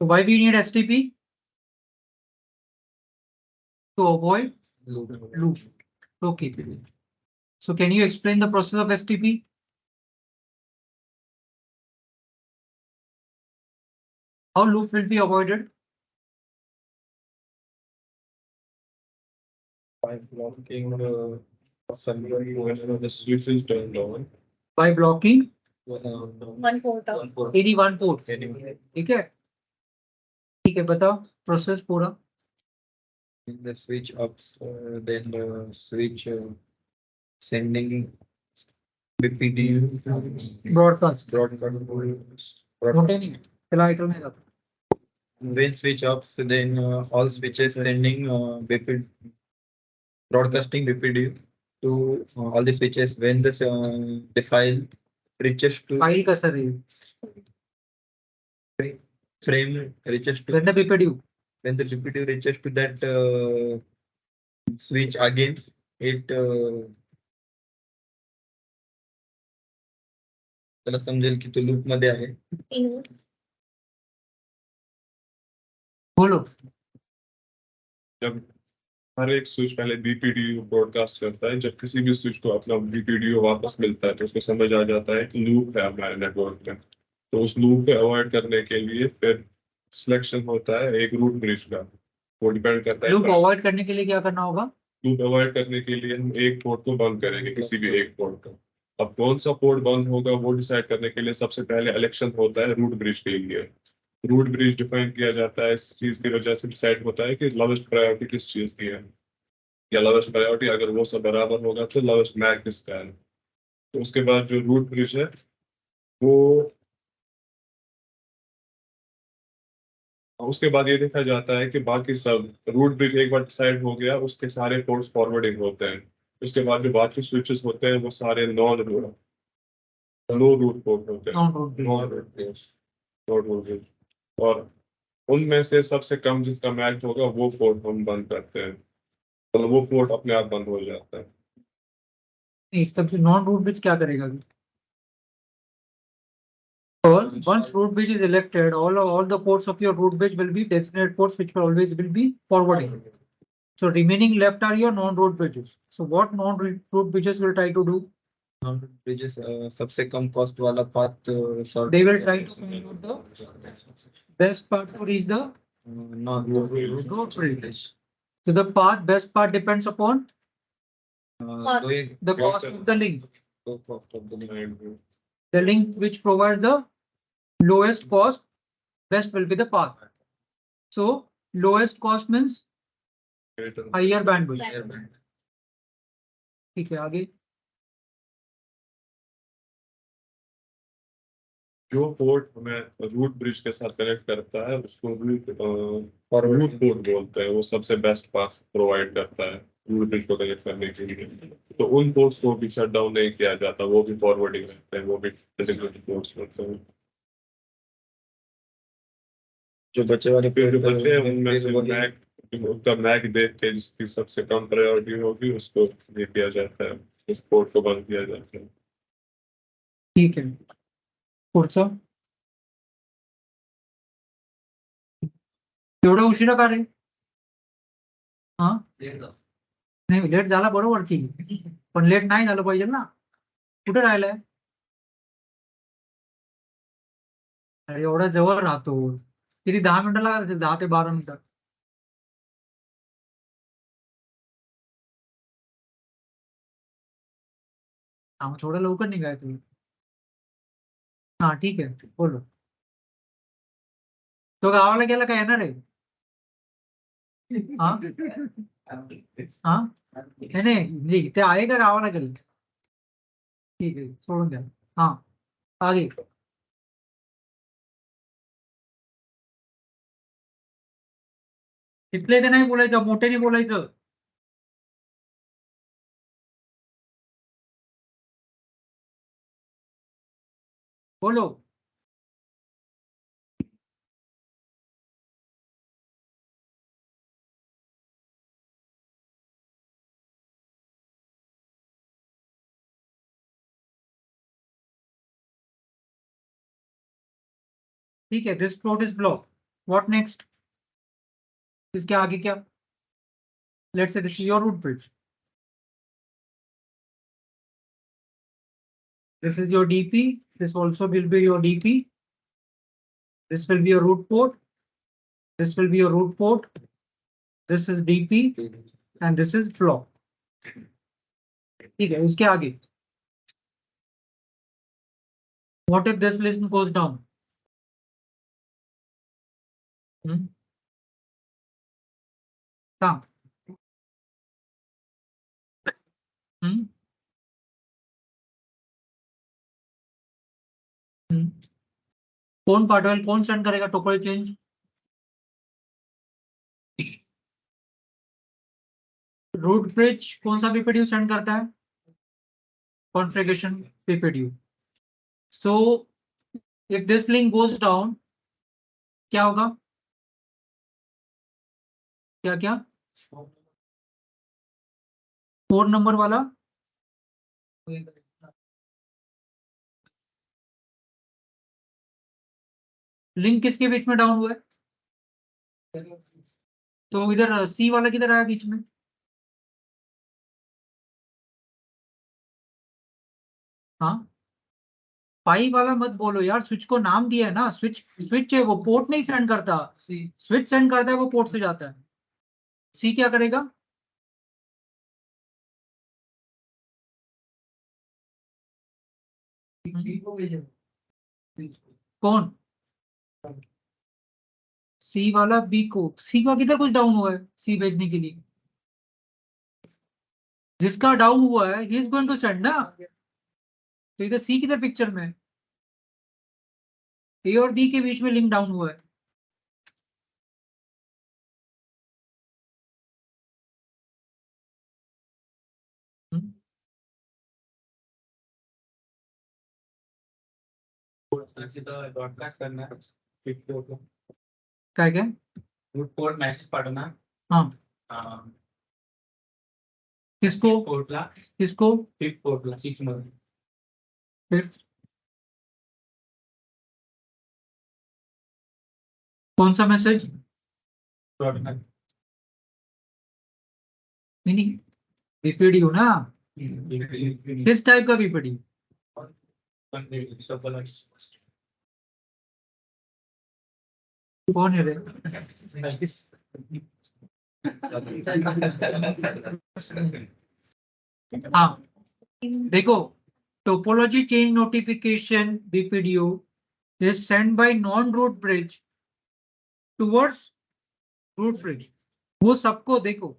So why we need STP? To avoid loop. Okay. So can you explain the process of STP? How loop will be avoided? By blocking the switch is turned on. By blocking One port of. any one port. ठीक है? ठीक है, बताओ process पूरा. In the switch ups, then the switch sending BPD Broadcast. broadcast. चला item में जाता. When switch ups, then all switches sending BPD broadcasting BPD to all the switches. When the file reaches to File का sir ये. frame reaches to When the BPDU. when the BPD reaches to that switch again, it त्याला समजेल की तो loop मध्ये आहे. बोलो. जब हर एक स्विच पहले बीपीडीयू ब्रॉडकास्ट करता है, जब किसी भी स्विच को अपना बीपीडीयू वापस मिलता है तो उसको समझ आ जाता है कि लूप है हमारे नेटवर्क में. तो उस लूप को अवॉइड करने के लिए फिर सिलेक्शन होता है एक रूट ब्रिज का. वो डिपेंड करता है. लूप अवॉइड करने के लिए क्या करना होगा? लूप अवॉइड करने के लिए हम एक पोर्ट को बंद करेंगे, किसी भी एक पोर्ट को. अब कौन सा पोर्ट बंद होगा वो डिसाइड करने के लिए सबसे पहले इलेक्शन होता है रूट ब्रिज के लिए. रूट ब्रिज डिफाइन किया जाता है इस चीज की वजह से डिसाइड होता है कि लोवेस्ट प्रायोरिटी किस चीज की है, या लोवेस्ट प्रायोरिटी अगर वो सब बराबर होगा तो लोवेस्ट मैक किसका है. तो उसके बाद जो रूट ब्रिज है वो उसके बाद ये देखा जाता है कि बाकी सब रूट ब्रिज एक बार डिसाइड हो गया, उसके सारे पोर्ट्स फॉरवर्डिंग होते हैं. उसके बाद जो बाकी स्विचेस होते हैं वो सारे नो रूट पोर्ट होते हैं. Non root. और उनमें से सबसे कम जिसका मैच होगा वो पोर्ट हम बंद करते हैं, तो वो पोर्ट अपने आप बंद हो जाता है. इसका नॉन रूट ब्रिज क्या करेगा? Once root bridge is elected, all the ports of your root bridge will be designated ports which will always be forwarding. So remaining left are your non-root bridges. So what non-root bridges will try to do? Non-root bridges सबसे कम cost वाला path short. They will try to find out the best path to reach the root bridge. So the best path depends upon the cost of the link. The link which provides the lowest cost, best will be the path. So lowest cost means higher bandwidth. ठीक है, आगे. जो port हमें root bridge के साथ connect करता है उसको रूट पोर्ट बोलते हैं. वो सबसे बेस्ट पाथ प्रोवाइड करता है रूट ब्रिज को कनेक्ट करने के लिए. तो उन पोर्ट्स को भी शट डाउन नहीं किया जाता, वो भी फॉरवर्डिंग रहते हैं, वो भी डेजिग्नेटेड पोर्ट्स होते हैं. जो बचे वाले फिर जो बचे हैं उनमें से मैक, उनका मैक देख के जिसकी सबसे कम प्रायोरिटी होगी उसको ये किया जाता है, उस पोर्ट को बंद किया जाता है. ठीक है, पुढचा. एवढा उशिरा का रे? हा, नाही लेट झाला बरोबर की, पण लेट नाही झालं पाहिजे ना. कुठे राहिलाय? अरे एवढा जवळ राहतो. किती 10 मिनिटं लागत असेल, 10 ते 12 मिनिटं. हा, थोडं लवकर निघायचं. हा ठीक आहे, बोलो. तो गावाला गेला का येणार आहे? हा हा, नाही नाही इथे आहे का गावाला गेलं? ठीक आहे, सोडून द्या. हा, आगे. तिथले ते नाही बोलायचं, मोठ्याने बोलायचं. बोलो. ठीक है, this port is block. What next? इसके आगे क्या? Let's say this is your root bridge. This is your DP. This also will be your DP. This will be your root port. This will be your root port. This is DP and this is flow. ठीक है, उसके आगे. What if this list goes down? हाँ. कौन पार्टवेल कौन send करेगा topology change? Root bridge कौन सा पीपीडीयू सेंड करता है? Configuration BPDU. So if this link goes down क्या होगा? क्या क्या? 4 नंबर वाला लिंक किसके बीच में डाउन हुआ है? तो इधर सी वाला किधर आया बीच में? हाँ, पाई वाला मत बोलो यार, स्विच को नाम दिया है ना. स्विच स्विच है वो, पोर्ट नहीं सेंड करता. स्विच सेंड करता है, वो पोर्ट से जाता है. सी क्या करेगा? कौन? सी वाला बी को. सी का किधर कुछ डाउन हुआ है सी भेजने के लिए? जिसका डाउन हुआ है he is going to send ना. तो इधर सी किधर पिक्चर में? ए और बी के बीच में लिंक डाउन हुआ है. ब्रॉडकास्ट करना है काय क्या? रूट पोर्ट मेसेज पाठवना. हाँ. किसको? पोर्टला किसको? फिफ्थ पोर्टला 6 मध्ये. फिर कौन सा मैसेज? ब्रॉडकास्ट नहीं, बीपीडीयू ना. किस टाइप का बीपीडीयू? कौन है रे? हाँ देखो, topology change notification BPDU is sent by non-root bridge towards root bridge. वो सबको देखो.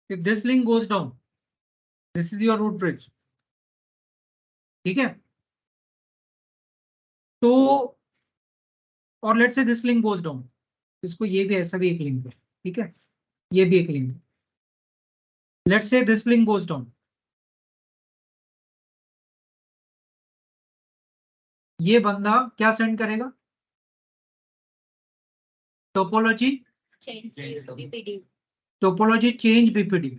If this link goes down, this is your root bridge. ठीक है. तो और let's say this link goes down. इसको ये भी ऐसा भी एक लिंक है. ठीक है, ये भी एक लिंक है. Let's say this link goes down. ये बंदा क्या सेंड करेगा? Topology topology change BPD.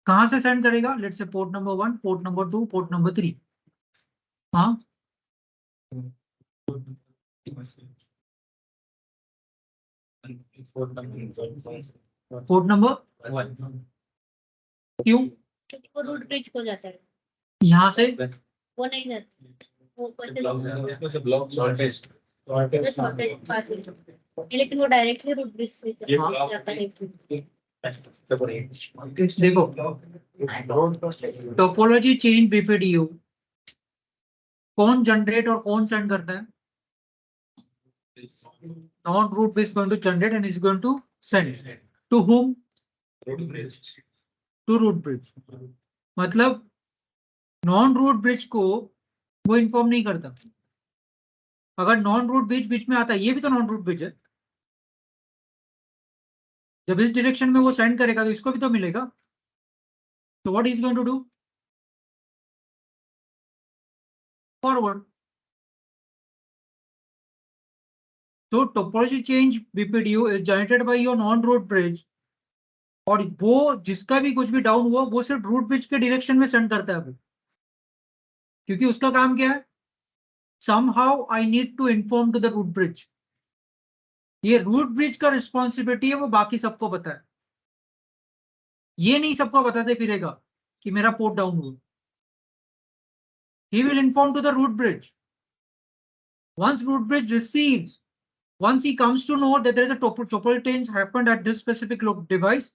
कहां से सेंड करेगा? Let's say port number 1, port number 2, port number 3. हाँ, पोर्ट नंबर क्यों? क्योंकि वो रूट ब्रिज को जाता है, यहाँ से वो नहीं जाता. वो ब्लॉक शॉर्टेज शॉर्टेज पास है, लेकिन वो डायरेक्टली रूट ब्रिज से जाता है. देखो, टोपोलॉजी चेंज बीपीडीयू कौन जनरेट और कौन सेंड करता है? Non root bridge going to generate and is going to send to whom? To root bridge. मतलब नॉन रूट ब्रिज को वो इन्फॉर्म नहीं करता. अगर नॉन रूट ब्रिज बीच में आता है, ये भी तो नॉन रूट ब्रिज है. जब इस डायरेक्शन में वो सेंड करेगा तो इसको भी तो मिलेगा. तो what is going to do? Forward. तो topology change BPDU is generated by your non root bridge, और वो जिसका भी कुछ भी डाउन हुआ वो सिर्फ रूट ब्रिज के डायरेक्शन में सेंड करता है वो, क्योंकि उसका काम क्या है, somehow I need to inform to the root bridge। ये रूट ब्रिज का रिस्पॉन्सिबिलिटी है, वो बाकी सबको पता है, ये नहीं सबको बताते फिरेगा कि मेरा पोर्ट डाउन हुआ। He will inform to the root bridge। Once root bridge receives, once he comes to know that there is a topology change happened at this specific device,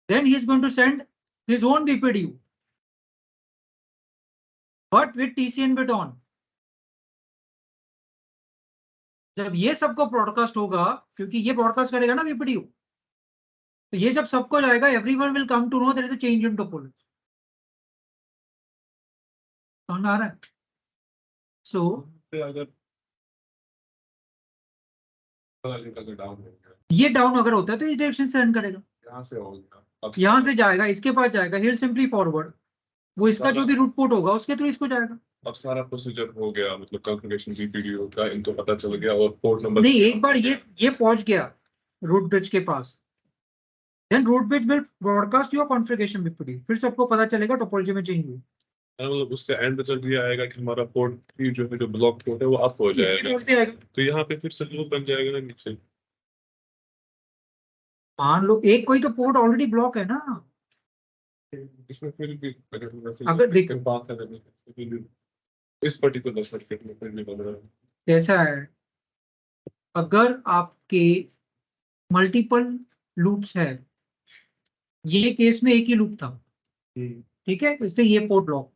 then he is going to send his own BPDU, but with TCN bit on। जब ये सबको broadcast होगा, क्योंकि ये broadcast करेगा ना BPDU, तो ये जब सबको जाएगा, everyone will come to know there is a change in topology. समझ आ रहा है? सो अगर अगर डाउन हो गया, ये डाउन अगर होता है तो इस डायरेक्शन से सेंड करेगा, यहाँ से होगा, अब यहां से जाएगा, इसके पास जाएगा, ही विल सिंपली फॉरवर्ड, वो इसका जो भी रूट पोर्ट होगा उसके थ्रू इसको जाएगा। अब सारा प्रोसीजर हो गया, मतलब कॉन्फ़िगरेशन बीपीडीयू का इनको पता चल गया, और पोर्ट नंबर नहीं, एक बार ये पहुंच गया रूट ब्रिज के पास, then root bridge will broadcast your configuration BPDU, फिर सबको पता चलेगा टोपोलॉजी में चेंज हुई। मतलब उससे एंड रिजल्ट ये आएगा कि हमारा पोर्ट 3 जो है, जो ब्लॉक पोर्ट है वो अप हो जाएगा, तो यहाँ पे फिर से लूप बन जाएगा ना नीचे। मान लो एक कोई तो पोर्ट ऑलरेडी ब्लॉक है ना, इसमें फिर भी अगर देखो बात करने इस पर्टिकुलर सर्किट में फिर भी बन रहा है। कैसा है, अगर आपके मल्टीपल लूप्स है, ये केस में एक ही लूप था, ठीक है, इसलिए ये पोर्ट ब्लॉक।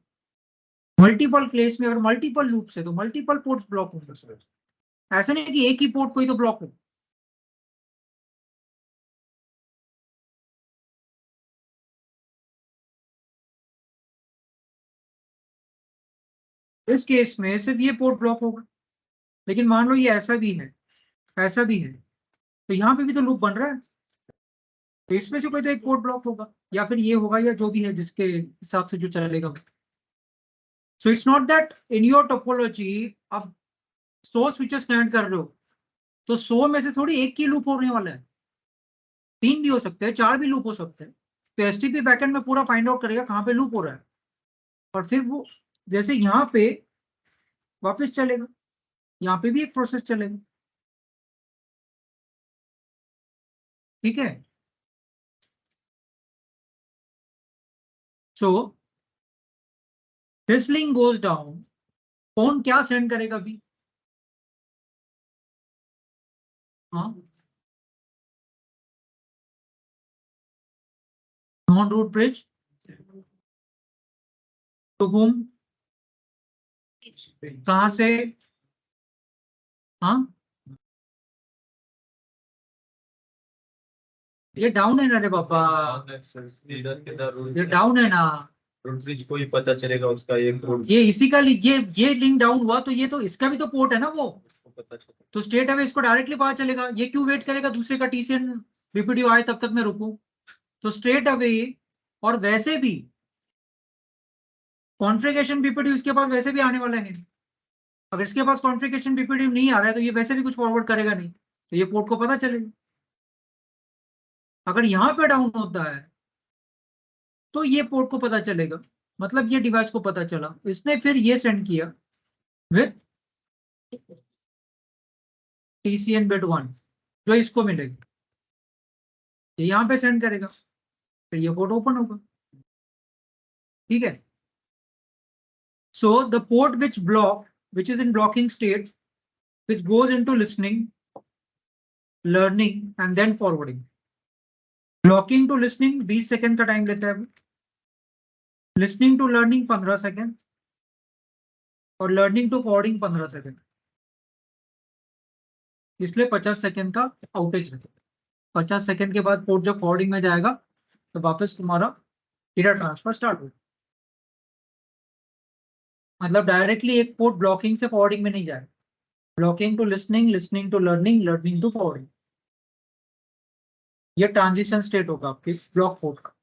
मल्टीपल केस में अगर मल्टीपल लूप्स है तो मल्टीपल पोर्ट्स ब्लॉक होंगे, ऐसा नहीं कि एक ही पोर्ट कोई तो ब्लॉक हो। इस केस में सिर्फ ये पोर्ट ब्लॉक होगा, लेकिन मान लो ये ऐसा भी है, ऐसा भी है, तो यहाँ पे भी तो लूप बन रहा है, तो इसमें से कोई तो एक पोर्ट ब्लॉक होगा, या फिर ये होगा, या जो भी है जिसके हिसाब से जो चलेगा। So it's not that in your topology अब 100 स्विचेस कनेक्ट कर रहे हो तो 100 में से थोड़ी एक ही लूप होने वाला है, 3 भी हो सकते हैं, 4 भी लूप हो सकते हैं। तो एसटीपी बैकएंड में पूरा फाइंड आउट करेगा कहाँ पे लूप हो रहा है, और फिर वो जैसे यहाँ पे वापस चलेगा, यहाँ पे भी एक प्रोसेस चलेगा, ठीक है। So this link goes down, कौन क्या सेंड करेगा अभी, हाँ, non root bridge to whom, कहां से, हाँ, ये डाउन है ना रे बाबा, ये डाउन है ना, रूट ब्रिज को ही पता चलेगा उसका एक रूट ये इसी का ये लिंक डाउन हुआ तो ये तो इसका भी तो पोर्ट है ना वो, पता चलेगा। तो स्ट्रेट अवे इसको डायरेक्टली पता चलेगा, ये क्यों वेट करेगा दूसरे का टीसीएन बीपीडीयू आए तब तक मैं रुकूं, तो स्ट्रेट अवे। और वैसे भी कॉन्फ़िगरेशन बीपीडीयू इसके पास वैसे भी आने वाला है, अगर इसके पास कॉन्फ़िगरेशन बीपीडीयू नहीं आ रहा है तो ये वैसे भी कुछ फॉरवर्ड करेगा नहीं, तो ये पोर्ट को पता चलेगा। अगर यहाँ पे डाउन होता है तो ये पोर्ट को पता चलेगा, मतलब ये डिवाइस को पता चला, इसने फिर ये सेंड किया विथ TCN बिट 1 जो इसको मिलेगा, ये यहाँ पे सेंड करेगा, फिर ये पोर्ट ओपन होगा, ठीक है। So the port which block, which is in blocking state, which goes into listening, learning and then forwarding. Blocking to listening 20 second का टाइम लेता है, लिसनिंग टू लर्निंग 15 सेकंड, और लर्निंग टू फॉरवर्डिंग 15 सेकंड, इसलिए 50 second का outage रखेगा। 50 second के बाद port जब फॉरवर्डिंग में जाएगा तो वापस तुम्हारा डेटा ट्रांसफर स्टार्ट होगा, मतलब डायरेक्टली एक पोर्ट ब्लॉकिंग से फॉरवर्डिंग में नहीं जाएगा, blocking to listening, listening to learning, learning to forwarding, ये ट्रांजिशन स्टेट होगा आपके ब्लॉक पोर्ट का,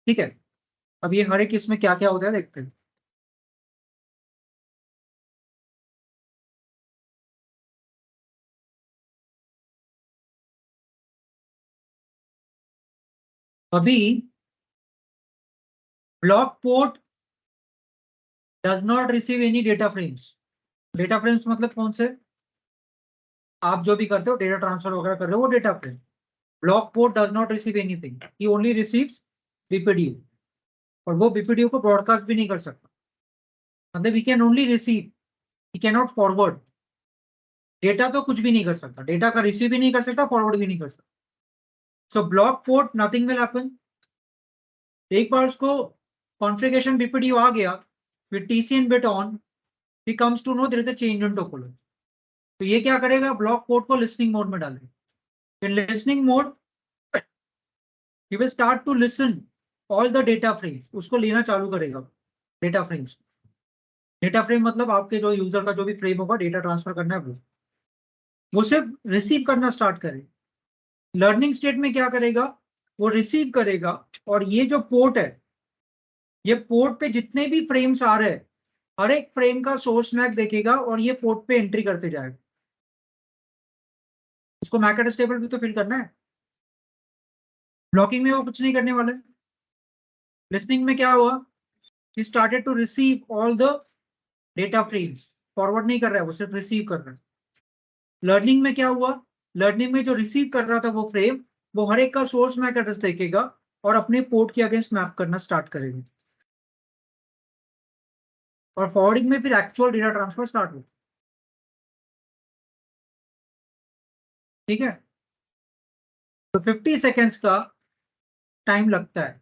ठीक है। अब ये हर एक इसमें क्या क्या होता है देखते हैं। अभी block port does not receive any data frames. Data frames मतलब कौन से? आप जो भी करते हो डेटा ट्रांसफर वगैरह कर रहे हो वो data frame. Block port does not receive anything, he only receives BPDU, और वो बीपीडीयू को ब्रॉडकास्ट भी नहीं कर सकता। मतलब we can only receive, he can not forward. Data तो कुछ भी नहीं कर सकता, डेटा का रिसीव भी नहीं कर सकता, फॉरवर्ड भी नहीं कर सकता। So block port nothing will happen. एक बार उसको कॉन्फ़िगरेशन बीपीडीयू आ गया, with TCN bit on, he comes to know there is a change in topology. तो ये क्या करेगा, ब्लॉक पोर्ट को लिसनिंग मोड में डालेगा। In listening mode, he will start to listen all the data frames, उसको लेना चालू करेगा डेटा फ्रेम्स। डेटा फ्रेम मतलब आपके जो यूजर का जो भी फ्रेम होगा डेटा ट्रांसफर करना है वो सिर्फ रिसीव करना स्टार्ट करे। लर्निंग स्टेट में क्या करेगा, वो रिसीव करेगा, और ये जो पोर्ट है, ये पोर्ट पे जितने भी फ्रेम्स आ रहे हैं हर एक फ्रेम का सोर्स मैक देखेगा और ये पोर्ट पे एंट्री करते जाएगा। उसको मैक एड्रेस टेबल भी तो फिल करना है। ब्लॉकिंग में वो कुछ नहीं करने वाले। लिसनिंग में क्या हुआ, he started to receive all the data frames, forward नहीं कर रहा है, वो सिर्फ रिसीव कर रहा है। लर्निंग में क्या हुआ, लर्निंग में जो रिसीव कर रहा था वो फ्रेम, वो हर एक का सोर्स मैक एड्रेस देखेगा और अपने पोर्ट के अगेंस्ट मैप करना स्टार्ट करेगा। और फॉरवर्डिंग में फिर एक्चुअल डेटा ट्रांसफर स्टार्ट हो। ठीक है, तो 50 सेकेंड्स का टाइम लगता है।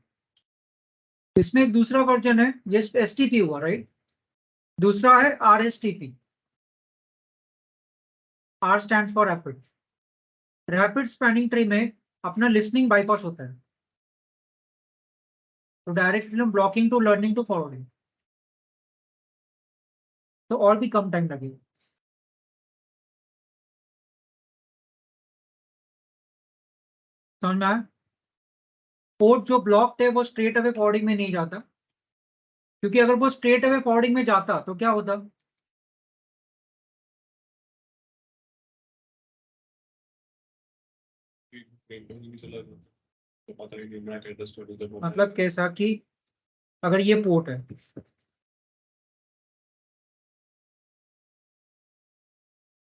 इसमें एक दूसरा वर्जन है, ये एसटीपी हुआ राइट, दूसरा है RSTP. R stand for rapid. Rapid spanning tree में अपना लिसनिंग बाईपास होता है, तो directly blocking to learning to forwarding, तो और भी कम टाइम लगेगा। समझ में आया? पोर्ट जो ब्लॉक्ड है वो स्ट्रेट अवे फॉरवर्डिंग में नहीं जाता, क्योंकि अगर वो स्ट्रेट अवे फॉरवर्डिंग में जाता तो क्या होता, तो पता ही नहीं मैक एड्रेस टेबल जब मतलब कैसा कि अगर ये पोर्ट है,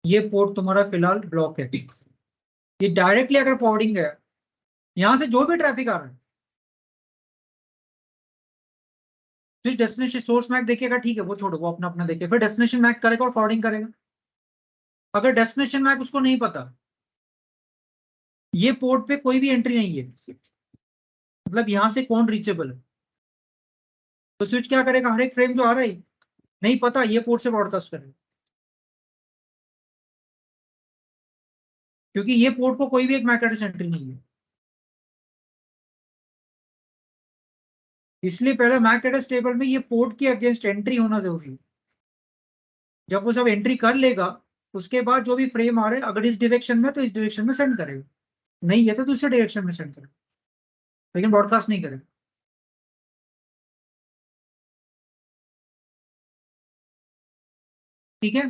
ये पोर्ट तुम्हारा फिलहाल ब्लॉक है, ये डायरेक्टली अगर फॉरवर्डिंग है, यहां से जो भी ट्रैफिक आ रहा है फिर डेस्टिनेशन सोर्स मैक देखेगा, ठीक है वो छोड़ो, वो अपना अपना देखे, फिर डेस्टिनेशन मैक करेगा और फॉरवर्डिंग करेगा। अगर डेस्टिनेशन मैक उसको नहीं पता ये पोर्ट पे कोई भी एंट्री नहीं है, मतलब यहां से कौन रीचेबल है, तो स्विच क्या करेगा, हर एक फ्रेम जो आ रहा है नहीं पता ये पोर्ट से ब्रॉडकास्ट करेगा, क्योंकि ये पोर्ट को कोई भी एक मैक एड्रेस एंट्री नहीं है। इसलिए पहले मैक एड्रेस टेबल में ये पोर्ट के अगेंस्ट एंट्री होना जरूरी है। जब वो सब एंट्री कर लेगा उसके बाद जो भी फ्रेम आ रहे हैं अगर इस डायरेक्शन में तो इस डायरेक्शन में सेंड करेगा, नहीं है तो दूसरे डायरेक्शन में सेंड करेगा, लेकिन ब्रॉडकास्ट नहीं करेगा। ठीक है,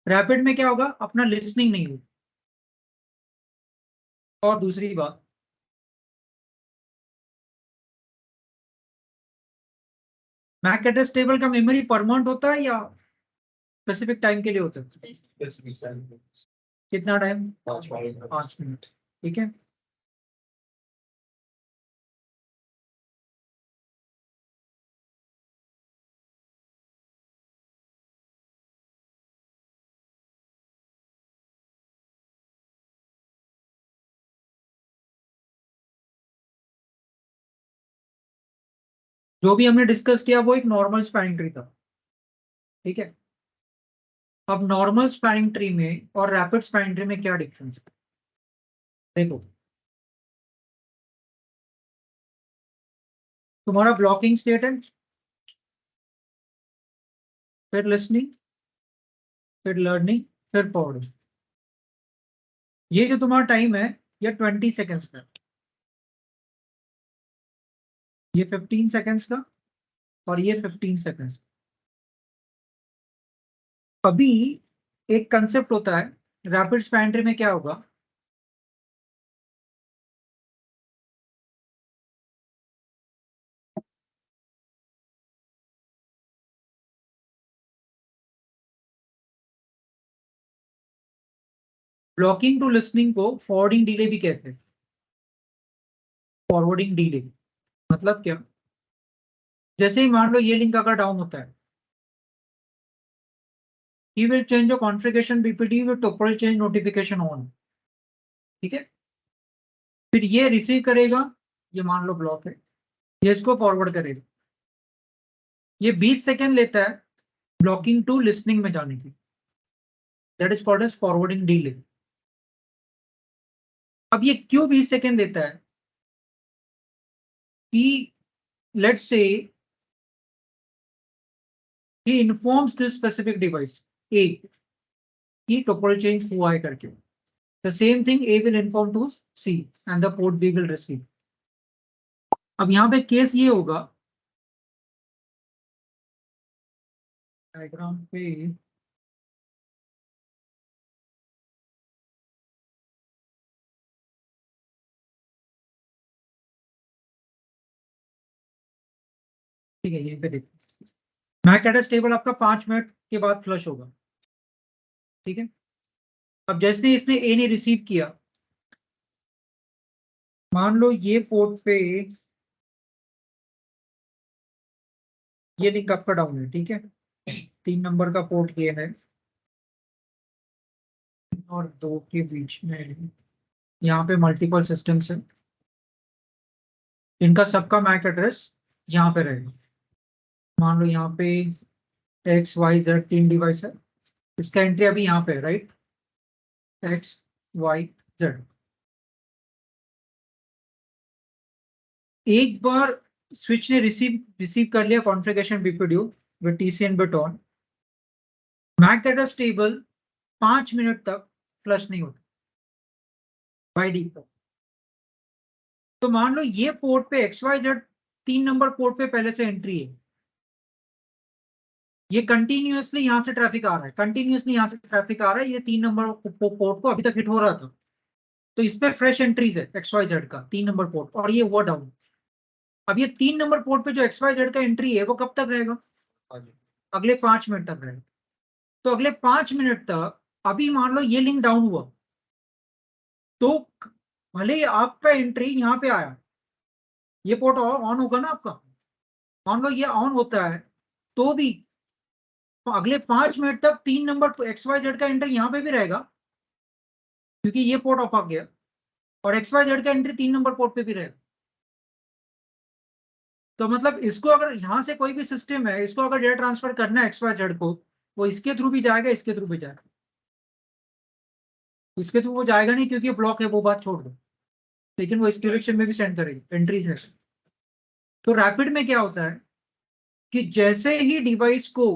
रैपिड में क्या होगा, अपना लिसनिंग नहीं होगा। और दूसरी बात, मैक एड्रेस टेबल का मेमोरी परमानेंट होता है या स्पेसिफिक टाइम के लिए होता है? कितना टाइम? 5 मिनट। ठीक है, जो भी हमने डिस्कस किया वो एक नॉर्मल स्पैनिंग ट्री था। ठीक है, अब नॉर्मल स्पैनिंग ट्री में और रैपिड स्पैनिंग ट्री में क्या डिफरेंस है देखो। तुम्हारा ब्लॉकिंग स्टेट है, फिर लिसनिंग, फिर लर्निंग, फिर फॉरवर्डिंग। ये जो तुम्हारा टाइम है ये 20 सेकेंड्स का, ये 15 सेकेंड्स का, और ये 15 सेकेंड्स। अभी एक कंसेप्ट होता है रैपिड स्पैनिंग ट्री में, क्या होगा, ब्लॉकिंग टू लिसनिंग को फॉरवर्डिंग डिले भी कहते हैं। फॉरवर्डिंग डिले मतलब क्या, जैसे ही मान लो ये लिंक अगर डाउन होता है, he will change the configuration BPD with topology change notification on, ठीक है। फिर ये रिसीव करेगा, ये मान लो ब्लॉक है, ये इसको फॉरवर्ड करेगा, ये 20 सेकेंड लेता है ब्लॉकिंग टू लिसनिंग में जाने की, that is called as forwarding delay. अब ये क्यों 20 सेकेंड लेता है कि let's say he informs this specific device A कि टोपोलॉजी चेंज हुआ है करके, the same thing A will inform to C and the port B will receive। अब यहाँ पे केस ये होगा, डायग्राम पे ठीक है, यहीं पे देखो मैक एड्रेस टेबल आपका 5 मिनट के बाद फ्लश होगा, ठीक है। अब जैसे इसने ए ने रिसीव किया, मान लो ये पोर्ट पे ये लिंक आपका डाउन है, ठीक है, 3 नंबर का पोर्ट ये है और 2 के बीच में यहाँ पे मल्टीपल सिस्टम्स है, इनका सबका मैक एड्रेस यहाँ पे रहेगा। मान लो यहाँ पे XYZ 3 डिवाइस है, इसका एंट्री अभी यहाँ पे है, राइट, XYZ। एक बार स्विच ने रिसीव कर लिया configuration BPDU with TCN bit on, MAC address table 5 minute तक फ्लश नहीं होता बाय डिफॉल्ट। तो मान लो ये पोर्ट पे XYZ 3 नंबर पोर्ट पे पहले से एंट्री है, ये कंटिन्यूअसली यहां से ट्रैफिक आ रहा है, कंटिन्यूअसली यहां से ट्रैफिक आ रहा है, ये 3 नंबर पोर्ट को अभी तक हिट हो रहा था, तो इस पे फ्रेश एंट्रीज है XYZ का 3 नंबर पोर्ट और ये हुआ डाउन। अब ये 3 नंबर पोर्ट पे जो XYZ का एंट्री है वो कब तक रहेगा, अगले 5 मिनट तक रहेगा। तो अगले 5 मिनट तक अभी मान लो ये लिंक डाउन हुआ, तो भले ही आपका एंट्री यहाँ पे आया, ये पोर्ट ऑन होगा ना आपका, मान लो ये ऑन होता है तो भी तो अगले 5 मिनट तक 3 नंबर XYZ का एंट्री यहाँ पे भी रहेगा क्योंकि ये पोर्ट ऑफ आ गया, और XYZ का एंट्री 3 नंबर पोर्ट पे भी रहेगा। तो मतलब इसको अगर यहाँ से कोई भी सिस्टम है, इसको अगर डेटा ट्रांसफर करना है XYZ को, वो इसके थ्रू भी जाएगा, इसके थ्रू भी जाएगा, इसके थ्रू वो जाएगा नहीं क्योंकि ब्लॉक है, वो बात छोड़ दो, लेकिन वो इस डायरेक्शन में भी सेंड करेगी एंट्रीज है। तो रैपिड में क्या होता है कि जैसे ही डिवाइस को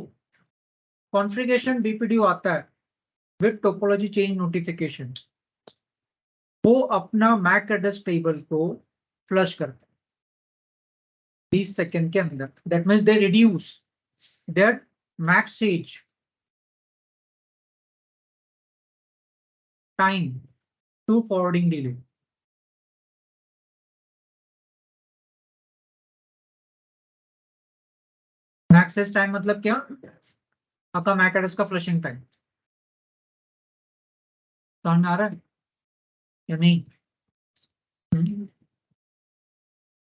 कॉन्फ़िगरेशन BPDU आता है विद टोपोलॉजी चेंज नोटिफिकेशन, वो अपना मैक एड्रेस टेबल को फ्लश करता है 20 सेकेंड के अंदर। That means they reduce their max age time to forwarding delay. Max age time मतलब क्या, आपका मैक एड्रेस का फ्लशिंग टाइम। समझ में आ रहा है या नहीं?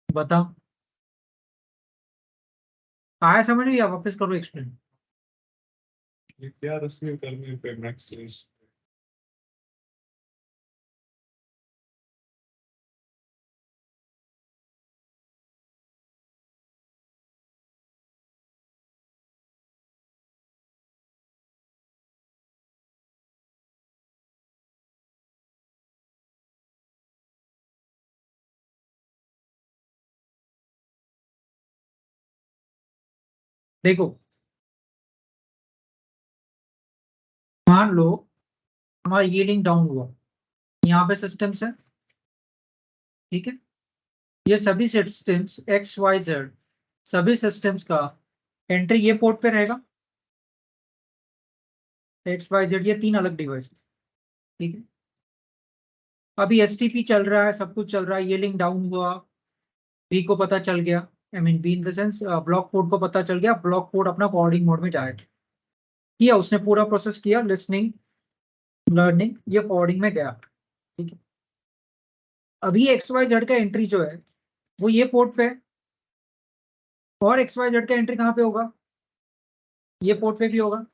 बताओ, आया समझ में या वापस करो एक्सप्लेन? ये क्या रिसीव करने पे मैक्सिमम देखो, मान लो हमारा ये लिंक डाउन हुआ, यहाँ पे सिस्टम्स है, ठीक है, ये सभी सिस्टम्स XYZ सभी सिस्टम्स का एंट्री ये पोर्ट पे रहेगा, XYZ ये 3 अलग डिवाइस, ठीक है। अभी STP चल रहा है, सब कुछ चल रहा है, ये लिंक डाउन हुआ, बी को पता चल गया, I mean be in the sense block port को पता चल गया, ब्लॉक पोर्ट अपना फॉरवर्डिंग मोड में जाएगा, किया उसने पूरा प्रोसेस किया, लिसनिंग लर्निंग, ये फॉरवर्डिंग में गया, ठीक है। अभी XYZ का एंट्री जो है वो ये पोर्ट पे है, और XYZ का एंट्री कहाँ पे होगा, ये पोर्ट पे भी होगा,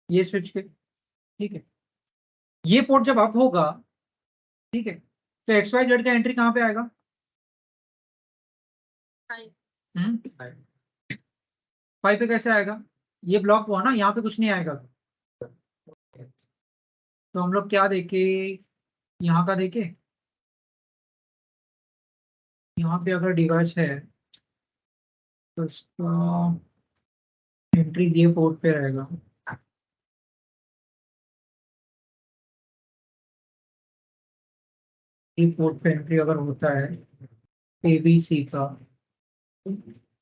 ये स्विच पे, ठीक है। ये पोर्ट जब अप होगा, ठीक है, तो XYZ का एंट्री कहाँ पे आएगा, फाइव पे कैसे आएगा, ये ब्लॉक हुआ ना, यहाँ पे कुछ नहीं आएगा। तो हम लोग क्या देखे, यहाँ का देखे, यहाँ पे अगर डिवाइस है तो इसका एंट्री ये पोर्ट पे रहेगा, ये पोर्ट पे एंट्री अगर होता है ABC का,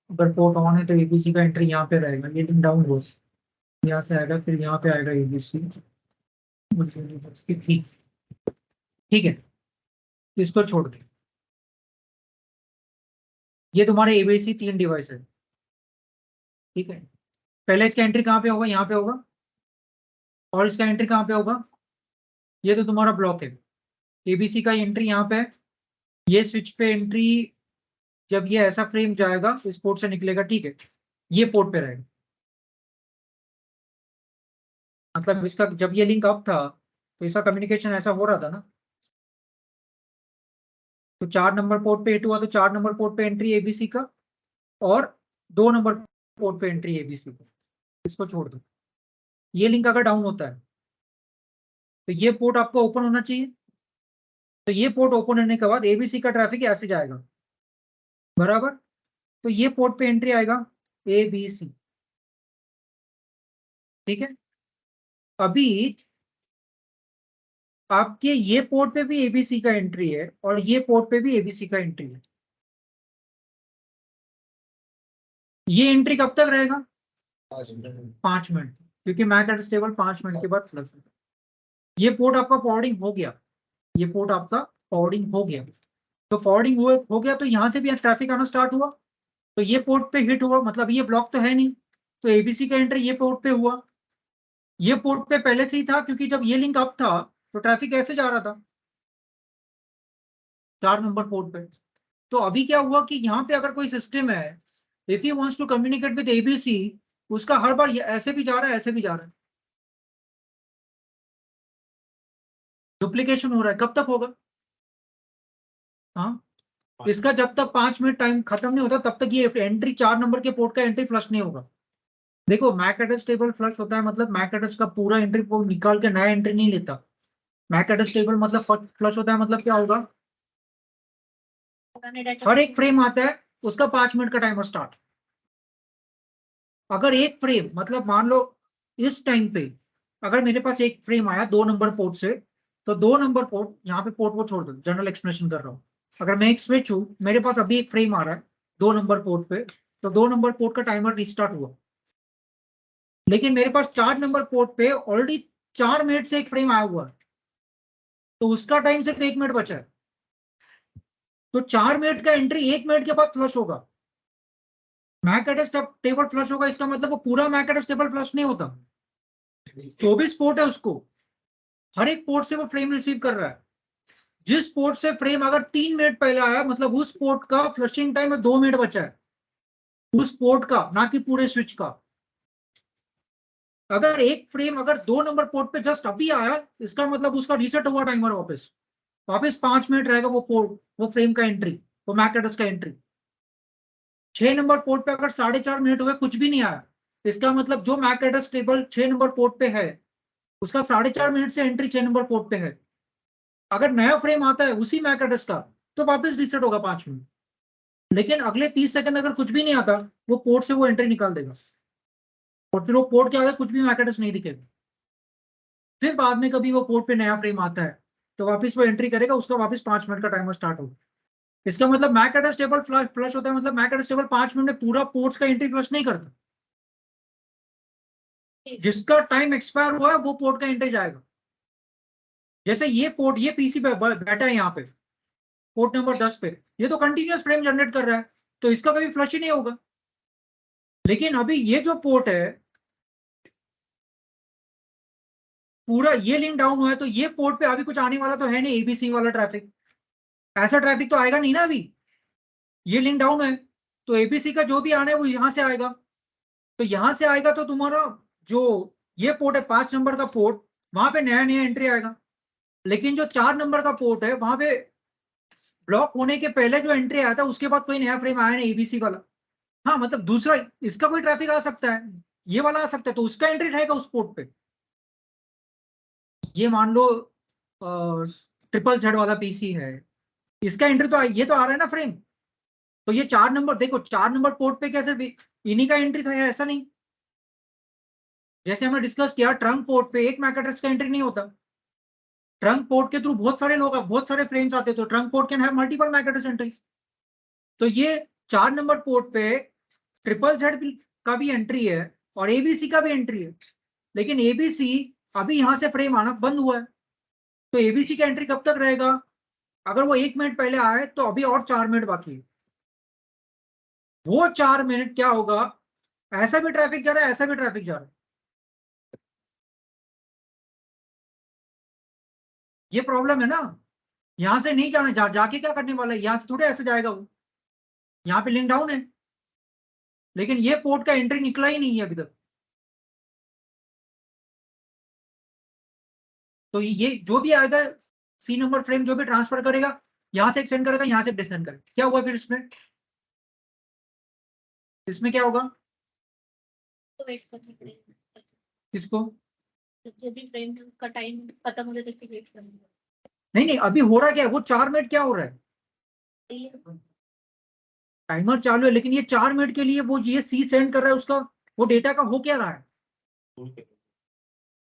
अगर पोर्ट ऑन है तो ABC का एंट्री यहाँ पे रहेगा, ये डाउन हो, यहाँ से आएगा, फिर यहाँ पे आएगा ABC, ठीक, ठीक है। इसको छोड़ दे, ये तुम्हारे ABC 3 डिवाइस है, ठीक है। पहले इसका एंट्री कहाँ पे होगा, यहाँ पे होगा, और इसका एंट्री कहाँ पे होगा, ये तो तुम्हारा ब्लॉक है, ABC का एंट्री यहाँ पे है, ये स्विच पे एंट्री जब ये ऐसा फ्रेम जाएगा इस पोर्ट से निकलेगा, ठीक है, ये पोर्ट पे रहेगा। मतलब इसका जब ये लिंक अप था तो इसका कम्युनिकेशन ऐसा हो रहा था ना, तो 4 नंबर पोर्ट पे हिट हुआ तो 4 नंबर पोर्ट पे एंट्री ABC का, और 2 नंबर पोर्ट पे एंट्री ABC का, इसको छोड़ दो। ये लिंक अगर डाउन होता है तो ये पोर्ट आपको ओपन होना चाहिए, तो ये पोर्ट ओपन होने के बाद ABC का ट्रैफिक ऐसे जाएगा, बराबर। तो ये पोर्ट पे एंट्री आएगा ABC, ठीक है। अभी आपके ये पोर्ट पे भी ABC का एंट्री है, और ये पोर्ट पे भी ABC का एंट्री है। ये एंट्री कब तक रहेगा, 5 मिनट, क्योंकि मैक एड्रेस टेबल 5 मिनट के बाद फ्लश होगा। ये पोर्ट आपका फॉरवर्डिंग हो गया, ये पोर्ट आपका फॉरवर्डिंग हो गया, तो फॉरवर्डिंग हो गया तो यहाँ से भी ट्रैफिक आना स्टार्ट हुआ, तो ये पोर्ट पे हिट हुआ, मतलब ये ब्लॉक तो है नहीं, तो ABC का एंट्री ये पोर्ट पे हुआ। ये पोर्ट पे पहले से ही था, क्योंकि जब ये लिंक अप था तो ट्रैफिक ऐसे जा रहा था 4 नंबर पोर्ट पे। तो अभी क्या हुआ कि यहाँ पे अगर कोई सिस्टम है, if he wants to communicate with ABC, उसका हर बार ऐसे भी जा रहा है, ऐसे भी जा रहा है, डुप्लीकेशन हो रहा है। कब तक होगा, हाँ, इसका जब तक 5 मिनट टाइम खत्म नहीं होता तब तक ये एंट्री 4 नंबर के पोर्ट का एंट्री फ्लश नहीं होगा। देखो, मैक एड्रेस टेबल फ्लश होता है मतलब मैक एड्रेस का पूरा एंट्री को निकाल के नया एंट्री नहीं लेता। मैक एड्रेस टेबल मतलब फ्लश होता है मतलब क्या होगा, हर एक फ्रेम आता है उसका 5 मिनट का टाइमर स्टार्ट। अगर एक फ्रेम, मतलब मान लो इस टाइम पे अगर मेरे पास एक फ्रेम आया 2 नंबर पोर्ट से, तो 2 नंबर पोर्ट, यहाँ पे पोर्ट वो छोड़ दो, जनरल एक्सप्लेनेशन कर रहा हूँ। अगर मैं एक स्विच हूँ, मेरे पास अभी एक फ्रेम आ रहा है 2 नंबर पोर्ट पे, तो 2 नंबर पोर्ट का टाइमर रिस्टार्ट हुआ। लेकिन मेरे पास 4 नंबर पोर्ट पे ऑलरेडी 4 मिनट से एक फ्रेम आया हुआ है, तो उसका टाइम सिर्फ 1 मिनट बचा है, तो 4 मिनट का एंट्री 1 मिनट के बाद फ्लश होगा। मैक एड्रेस टेबल फ्लश होगा, इसका मतलब वो पूरा मैक एड्रेस टेबल फ्लश नहीं होता। 24 पोर्ट है, उसको हर एक पोर्ट से वो फ्रेम रिसीव कर रहा है। जिस पोर्ट से फ्रेम अगर 3 मिनट पहले आया, मतलब उस पोर्ट का फ्लशिंग टाइम में 2 मिनट बचा है, उस पोर्ट का, ना कि पूरे स्विच का। अगर एक फ्रेम अगर 2 नंबर पोर्ट पे जस्ट अभी आया, इसका मतलब उसका रीसेट हुआ टाइमर, वापस 5 मिनट रहेगा वो पोर्ट, वो फ्रेम का एंट्री, वो मैक एड्रेस का एंट्री। 6 नंबर पोर्ट पे अगर 4.5 मिनट हुए कुछ भी नहीं आया, इसका मतलब जो MAC address table 6 number port पे है उसका 4.5 मिनट से एंट्री 6 नंबर पोर्ट पे है। अगर नया फ्रेम आता है उसी मैक एड्रेस का, तो वापस रीसेट होगा 5 मिनट। लेकिन अगले 30 सेकंड अगर कुछ भी नहीं आता, वो पोर्ट से वो एंट्री निकाल देगा, और फिर वो पोर्ट के आगे कुछ भी मैक एड्रेस नहीं दिखेगा। फिर बाद में कभी वो पोर्ट पे नया फ्रेम आता है तो वापस वो एंट्री करेगा, उसका वापस 5 मिनट का टाइमर स्टार्ट होगा। इसका मतलब मैक एड्रेस टेबल फ्लश होता है, मतलब मैक एड्रेस टेबल 5 मिनट में पूरा पोर्ट्स का एंट्री फ्लश नहीं करता। जिसका टाइम एक्सपायर हुआ है वो पोर्ट का एंट्री जाएगा। जैसे ये पोर्ट, ये पीसी पे बैठा है यहाँ पे पोर्ट नंबर 10 पे, ये तो कंटिन्यूअस फ्रेम जनरेट कर रहा है, तो इसका कभी फ्लश ही नहीं होगा। लेकिन अभी ये जो पोर्ट है, पूरा ये लिंक डाउन हुआ है तो ये पोर्ट पे अभी कुछ आने वाला तो है नहीं, एबीसी वाला ट्रैफिक, ऐसा ट्रैफिक तो आएगा नहीं ना अभी, ये लिंक डाउन है तो एबीसी का जो भी आना है वो यहां से आएगा, तो यहां से आएगा तो तुम्हारा जो ये पोर्ट है 5 नंबर का पोर्ट, वहां पे नया नया एंट्री आएगा, लेकिन जो 4 नंबर का पोर्ट है वहां पे ब्लॉक होने के पहले जो एंट्री आया था उसके बाद कोई नया फ्रेम आया नहीं एबीसी वाला। हाँ मतलब दूसरा इसका कोई ट्रैफिक आ सकता है, ये वाला आ सकता है, तो उसका एंट्री रहेगा उस पोर्ट पे। ये मान लो ट्रिपल जेड वाला पीसी है, इसका एंट्री तो ये तो आ रहा है ना फ्रेम, तो ये 4 नंबर देखो 4 नंबर पोर्ट पे क्या सिर्फ इन्हीं का एंट्री था या ऐसा नहीं, जैसे हमने डिस्कस किया ट्रंक पोर्ट पे एक मैक एड्रेस का एंट्री नहीं होता, ट्रंक पोर्ट के थ्रू बहुत सारे लोग बहुत सारे फ्रेम्स आते, तो trunk port can have multiple MAC address entries. तो ये 4 नंबर पोर्ट पे ट्रिपल जेड का भी एंट्री है और एबीसी का भी एंट्री है, लेकिन एबीसी अभी यहां से फ्रेम आना बंद हुआ है, तो एबीसी का एंट्री कब तक रहेगा, अगर वो 1 मिनट पहले आए तो अभी और 4 मिनट बाकी है, वो 4 मिनट क्या होगा, ऐसा भी ट्रैफिक जा रहा है ऐसा भी ट्रैफिक जा रहा है, ये प्रॉब्लम है ना, यहां से नहीं जाना, जाके क्या करने वाला है, यहां से थोड़े ऐसे जाएगा वो, यहाँ पे लिंक डाउन है, लेकिन ये पोर्ट का एंट्री निकला ही नहीं है अभी तक, तो ये जो भी आएगा सी नंबर फ्रेम जो भी ट्रांसफर करेगा यहां से एक्सटेंड करेगा यहां से डिसेंड करेगा, क्या हुआ फिर इसमें क्या होगा, तो वेट करना पड़ेगा, इसको तो जो भी फ्रेम है उसका टाइम खत्म होने तक वेट करना नहीं अभी हो रहा क्या है, वो 4 मिनट क्या हो रहा है, पड़ेगा। टाइमर चालू है, लेकिन ये 4 मिनट के लिए वो ये सी सेंड कर रहा है उसका, वो डेटा का हो क्या रहा है,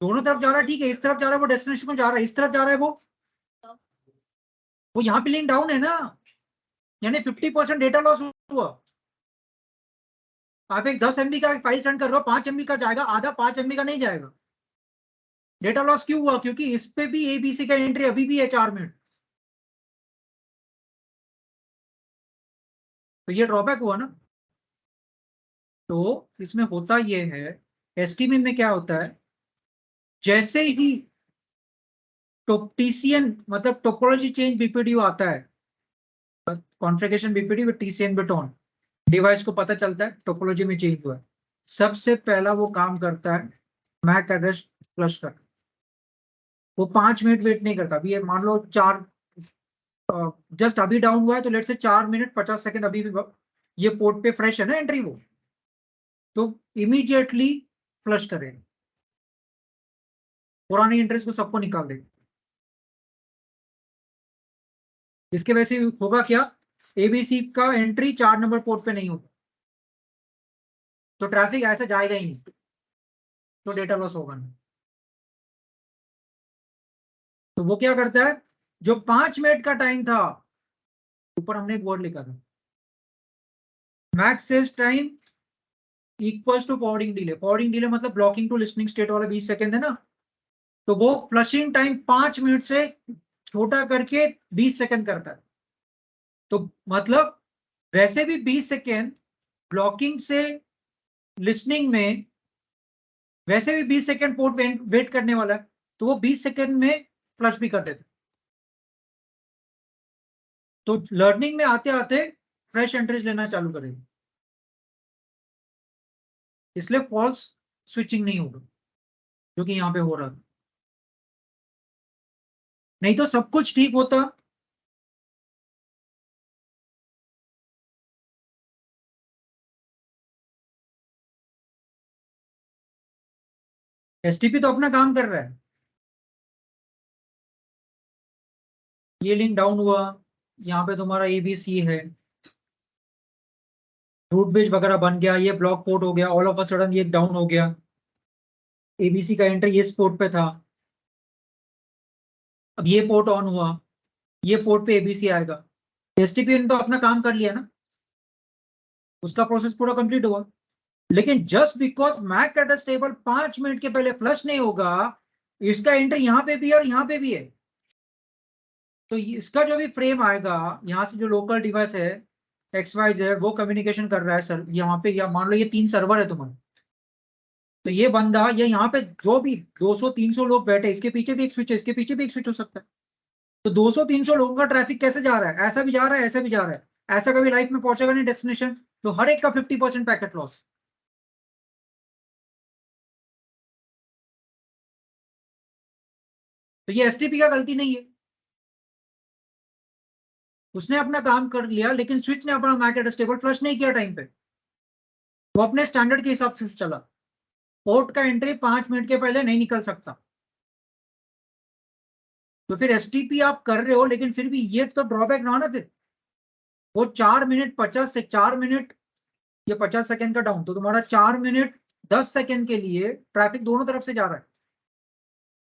दोनों तरफ जा रहा है, ठीक है, इस तरफ जा रहा है वो डेस्टिनेशन में जा रहा है, इस तरफ जा रहा है वो यहाँ पे लिंक डाउन है ना, यानी 50% डेटा लॉस हुआ, आप एक 10 MB का फाइल सेंड कर रहे हो 5 MB का जाएगा, आधा 5 MB का नहीं जाएगा, डेटा लॉस क्यों हुआ, क्योंकि इस पे भी एबीसी का एंट्री अभी भी है 4 मिनट, तो ये ड्रॉबैक हुआ ना। तो इसमें होता ये है, एसटीएमए में क्या होता है, जैसे ही टीसीएन मतलब टोपोलॉजी चेंज बीपीडीयू आता है, configuration BPD with TCN bit on, device को पता चलता है टोपोलॉजी में चेंज हुआ है, सबसे पहला वो काम करता है मैक एड्रेस फ्लश कर, वो 5 मिनट वेट नहीं करता, अभी ये मान लो 4 जस्ट अभी डाउन हुआ है तो लेट से 4 मिनट 50 सेकंड अभी भी ये पोर्ट पे फ्रेश है ना एंट्री, वो तो इमीडिएटली फ्लश करेगा, पुरानी एंट्रीज को सबको निकाल देगा, इसके वजह से होगा क्या, एबीसी का एंट्री 4 नंबर पोर्ट पे नहीं होगा, तो ट्रैफिक ऐसे जाएगा ही नहीं, तो डेटा लॉस होगा नहीं, तो वो क्या करता है, जो 5 मिनट का टाइम था, ऊपर हमने एक वर्ड लिखा था max age time equals to forwarding delay मतलब ब्लॉकिंग टू लिसनिंग स्टेट वाला 20 सेकंड है ना, तो वो फ्लशिंग टाइम 5 मिनट से छोटा करके 20 सेकंड करता है, तो मतलब वैसे भी 20 सेकंड ब्लॉकिंग से लिसनिंग में वैसे भी 20 सेकंड पोर्ट वेट करने वाला है, तो वो 20 सेकंड में फ्लश भी कर देते, तो लर्निंग में आते आते फ्रेश एंट्रीज लेना चालू करेगा, इसलिए फॉल्स स्विचिंग नहीं होगा जो कि यहाँ पे हो रहा था, नहीं तो सब कुछ ठीक होता, एसटीपी तो अपना काम कर रहा है, ये लिंक डाउन हुआ, यहाँ पे तुम्हारा एबीसी है, रूट ब्रिज वगैरह बन गया, ये ब्लॉक पोर्ट हो गया, ऑल ऑफ अ सडन ये डाउन हो गया, एबीसी का एंट्री इस पोर्ट पे था, अब ये पोर्ट ऑन हुआ, ये पोर्ट पे एबीसी आएगा, एसटीपी ने तो अपना काम कर लिया ना, उसका प्रोसेस पूरा कंप्लीट हुआ, लेकिन just because MAC address table 5 minute के पहले फ्लश नहीं होगा, इसका एंट्री यहाँ पे भी है और यहाँ पे भी है, तो इसका जो भी फ्रेम आएगा यहाँ से जो लोकल डिवाइस है XYZ वो कम्युनिकेशन कर रहा है सर यहाँ पे, या मान लो ये 3 सर्वर है तुम्हारे, तो ये बंदा ये यहाँ पे जो भी 200-300 लोग बैठे, इसके पीछे भी एक स्विच है, इसके पीछे भी एक स्विच हो सकता है। तो 200-300 लोगों का ट्रैफिक कैसे जा रहा है, ऐसा भी जा रहा है, ऐसा भी जा रहा है, ऐसा कभी लाइफ में पहुंचेगा नहीं डेस्टिनेशन, तो हर एक का 50% पैकेट लॉस। तो ये एसटीपी का गलती नहीं है, उसने अपना काम कर लिया, लेकिन स्विच ने अपना मैक एडजस्टेबल फ्लश नहीं किया टाइम पे, वो अपने स्टैंडर्ड के हिसाब से चला। पोर्ट का एंट्री 5 मिनट के पहले नहीं निकल सकता। तो फिर एसटीपी आप कर रहे हो, लेकिन फिर भी ये तो ड्रॉबैक ना हो ना फिर। वो 4 मिनट 50 से 4 मिनट, ये 50 सेकंड का डाउन, तो तुम्हारा 4 मिनट 10 सेकंड के लिए ट्रैफिक दोनों तरफ से जा रहा है,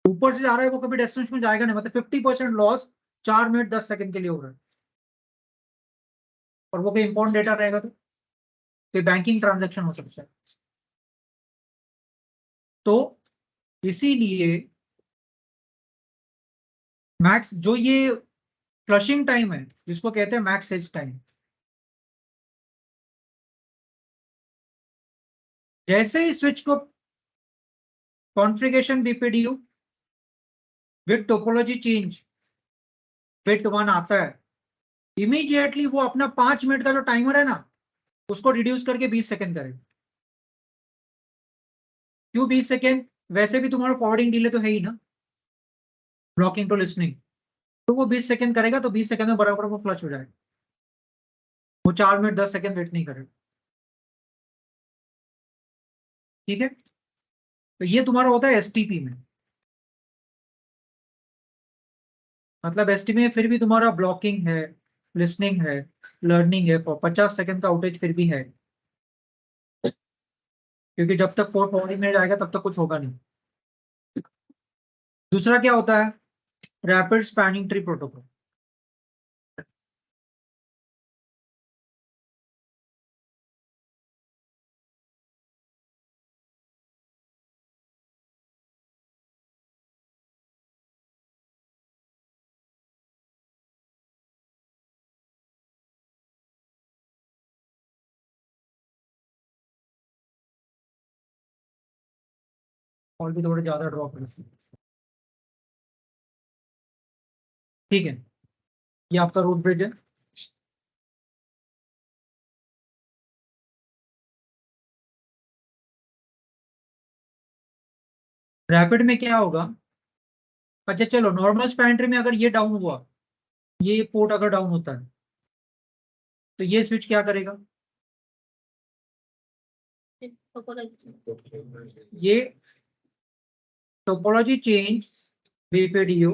ऊपर से जा रहा है, वो कभी डेस्टिनेशन में जाएगा नहीं, मतलब 50% लॉस 4 मिनट 10 सेकंड के लिए हो रहा है। और वो कोई इंपॉर्टेंट डेटा रहेगा तो कोई बैंकिंग ट्रांजैक्शन हो सकता है। तो इसीलिए मैक्स जो ये फ्लशिंग टाइम है, जिसको कहते हैं मैक्स एज टाइम, जैसे ही स्विच को configuration BPDU with topology change bit 1 आता है, इमीडिएटली वो अपना 5 मिनट का जो टाइमर है ना, उसको रिड्यूस करके 20 सेकंड करेगा। क्यों 20 सेकंड? वैसे भी तुम्हारा फॉरवर्डिंग डिले तो है ही ना, ब्लॉकिंग टू लिसनिंग, तो वो 20 सेकंड करेगा, तो 20 सेकंड में बराबर वो फ्लश हो जाएगा, वो 4 मिनट 10 सेकंड वेट नहीं करेगा। ठीक है, तो ये तुम्हारा होता है एसटीपी में। मतलब एसटीपी में फिर भी तुम्हारा ब्लॉकिंग है, लिसनिंग है, लर्निंग है, 50 सेकंड का आउटेज फिर भी है, क्योंकि जब तक पोर्ट फॉरवर्डिंग में जाएगा तब तक कुछ होगा नहीं। दूसरा क्या होता है? Rapid spanning tree protocol. और भी थोड़े ज्यादा ड्रॉप है, ठीक है। ये आपका रूट ब्रिज है। रैपिड में क्या होगा? अच्छा चलो, नॉर्मल स्पैन ट्री में अगर ये डाउन हुआ, ये पोर्ट अगर डाउन होता है, तो ये स्विच क्या करेगा? ये टोपोलॉजी चेंज बीपीडीयू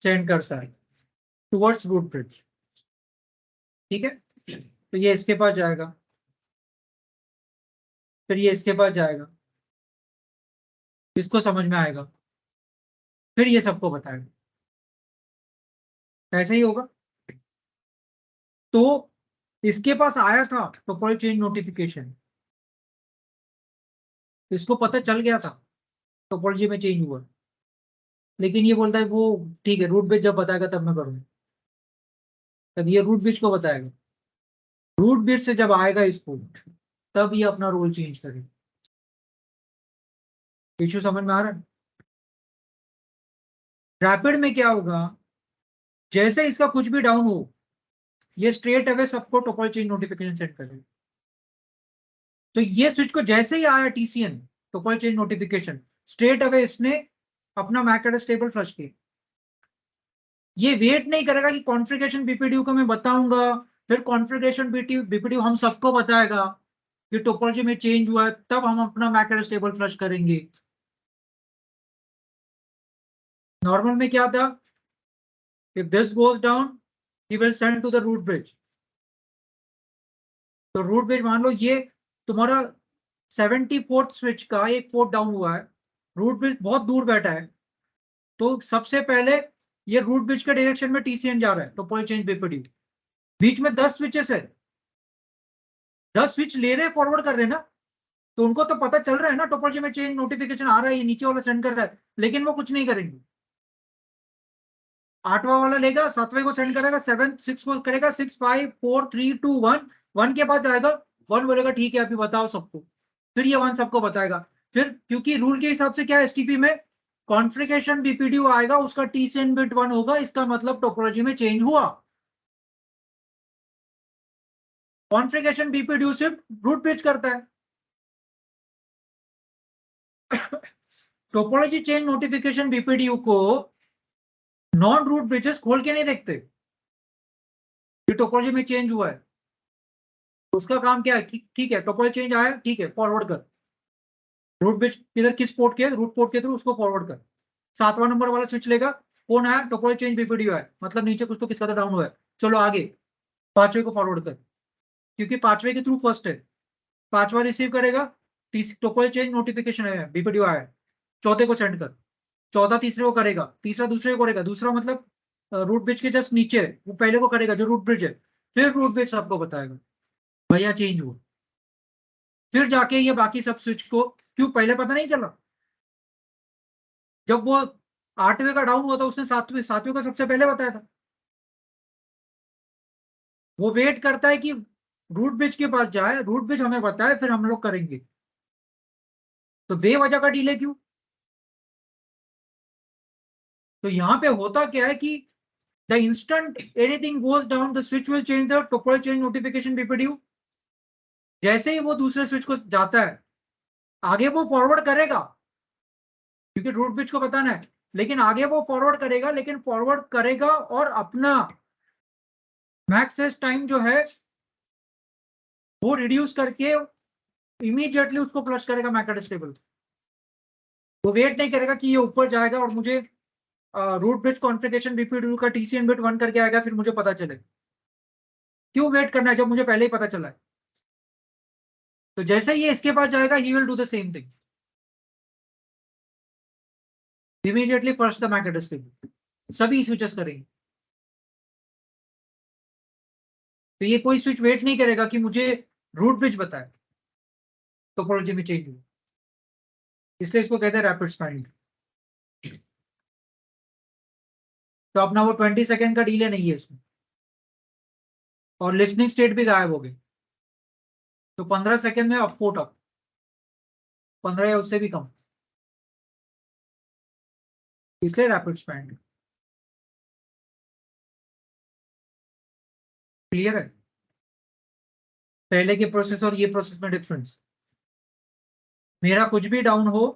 सेंड करता है टुवर्ड्स रूट ब्रिज, ठीक है। तो ये इसके पास जाएगा, फिर ये इसके पास जाएगा, इसको समझ में आएगा, फिर ये सबको बताएगा, ऐसे ही होगा। तो इसके पास आया था टोपोलॉजी चेंज नोटिफिकेशन, इसको पता चल गया था टोपोलॉजी में चेंज हुआ, लेकिन ये बोलता है वो ठीक है, रूट ब्रिज जब बताएगा तब मैं करूंगा, तब ये रूट ब्रिज को बताएगा, रूट ब्रिज से जब आएगा इसको, तब ये अपना रोल चेंज करेगा। इश्यू समझ में आ रहा है? रैपिड में क्या होगा? जैसे इसका कुछ भी डाउन हो, ये स्ट्रेट अवे सबको टोपोलॉजी चेंज नोटिफिकेशन सेंड करेगा। तो ये स्विच को जैसे ही आया TCN topology change notification, straight away इसने अपना मैक एड्रेस टेबल फ्लश किया। ये वेट नहीं करेगा कि कॉन्फ़िगरेशन बीपीडीयू को मैं बताऊंगा, फिर कॉन्फ़िगरेशन बीपीडीयू हम सबको बताएगा कि टोपोलॉजी में चेंज हुआ है, तब हम अपना मैक एड्रेस टेबल फ्लश करेंगे। नॉर्मल में क्या था? If this goes down, he will send to the root bridge. तो रूट ब्रिज मान लो ये तुम्हारा 74th स्विच का एक पोर्ट डाउन हुआ है, रूट ब्रिज बहुत दूर बैठा है, तो सबसे पहले ये रूट ब्रिज के डायरेक्शन में टीसीएन जा रहा है, टोपोलॉजी चेंज बीपीडीयू, बीच में 10 स्विचेस है, 10 स्विच ले रहे फॉरवर्ड कर रहे हैं ना, तो उनको तो पता चल रहा है ना टोपोलॉजी में चेंज नोटिफिकेशन आ रहा है, ये नीचे वाला सेंड कर रहा है, लेकिन वो कुछ नहीं करेंगे। 8वां वाला लेगा, 7वें को सेंड करेगा, 7 6 को करेगा, 6 5 4 3 2 1 1 के पास जाएगा, 1 बोलेगा ठीक है अभी बताओ सबको, फिर ये 1 सबको बताएगा। फिर क्योंकि रूल के हिसाब से क्या एसटीपी में कॉन्फ़िगरेशन बीपीडीयू आएगा, उसका टीसीएन बिट 1 होगा, इसका मतलब टोपोलॉजी में चेंज हुआ। कॉन्फ़िगरेशन बीपीडीयू सिर्फ रूट ब्रिज करता है। टोपोलॉजी चेंज नोटिफिकेशन बीपीडीयू को नॉन रूट ब्रिजेस खोल के नहीं देखते कि टोपोलॉजी में चेंज हुआ है। उसका काम क्या है? ठीक है, टोपोलॉजी चेंज आया, ठीक है, फॉरवर्ड कर। रूट ब्रिज किधर, किस पोर्ट के, रूट पोर्ट के थ्रू उसको फॉरवर्ड कर। 7वां नंबर वाला स्विच लेगा, कौन आया? टोपोलॉजी चेंज बीपीडीयू है, मतलब नीचे कुछ तो किसका तो डाउन हुआ है। चलो आगे 5वें को फॉरवर्ड कर, क्योंकि 5वें के थ्रू फर्स्ट है। 5वां रिसीव करेगा, टोपोलॉजी चेंज नोटिफिकेशन है, बीपीडीयू आया है। 4थे को सेंड कर, 14 तीसरे को करेगा, तीसरा दूसरे को करेगा, दूसरा मतलब रूट ब्रिज के जस्ट नीचे है, वो पहले को करेगा जो रूट ब्रिज है। फिर रूट ब्रिज सबको बताएगा भैया चेंज हुआ। फिर जाके ये बाकी सब स्विच को, क्यों पहले पता नहीं चला? जब वो 8वें का डाउन हुआ था उसने 7वें का सबसे पहले बताया था। वो वेट करता है कि रूट ब्रिज के पास जाए, रूट ब्रिज हमें बताए, फिर हम लोग करेंगे। तो बेवजह का डिले क्यों? तो यहां पे होता क्या है कि the instant anything goes down the switch will change the topology change notification BPDU. जैसे ही वो दूसरे स्विच को जाता है, आगे वो फॉरवर्ड करेगा क्योंकि रूट ब्रिज को बताना है, लेकिन आगे वो फॉरवर्ड करेगा, लेकिन फॉरवर्ड करेगा और अपना मैक्सेस टाइम जो है वो रिड्यूस करके इमीडिएटली उसको फ्लश करेगा मैक एड्रेस टेबल। वो वेट नहीं करेगा कि ये ऊपर जाएगा और मुझे रूट ब्रिज कॉन्फ़िगरेशन बीपीडीयू का टीसीएन बिट 1 करके आएगा, फिर मुझे पता चले। क्यों वेट करना है जब मुझे पहले ही पता चला है? तो जैसे ही ये इसके पास जाएगा, he will do the same thing, immediately first the MAC address table. सभी स्विचेस करेंगे। तो ये कोई स्विच वेट नहीं करेगा कि मुझे रूट ब्रिज बताए टोपोलॉजी में चेंज हुआ, इसलिए इसको कहते हैं रैपिड स्पैनिंग। तो अपना वो 20 सेकेंड का डिले नहीं है इसमें, और लिसनिंग स्टेट भी गायब हो गई। तो 15 सेकेंड में अपकोट अप, 15 या उससे भी कम, इसलिए रैपिड स्पैनिंग। क्लियर है? पहले के प्रोसेस और ये प्रोसेस में डिफरेंस। मेरा कुछ भी डाउन हो,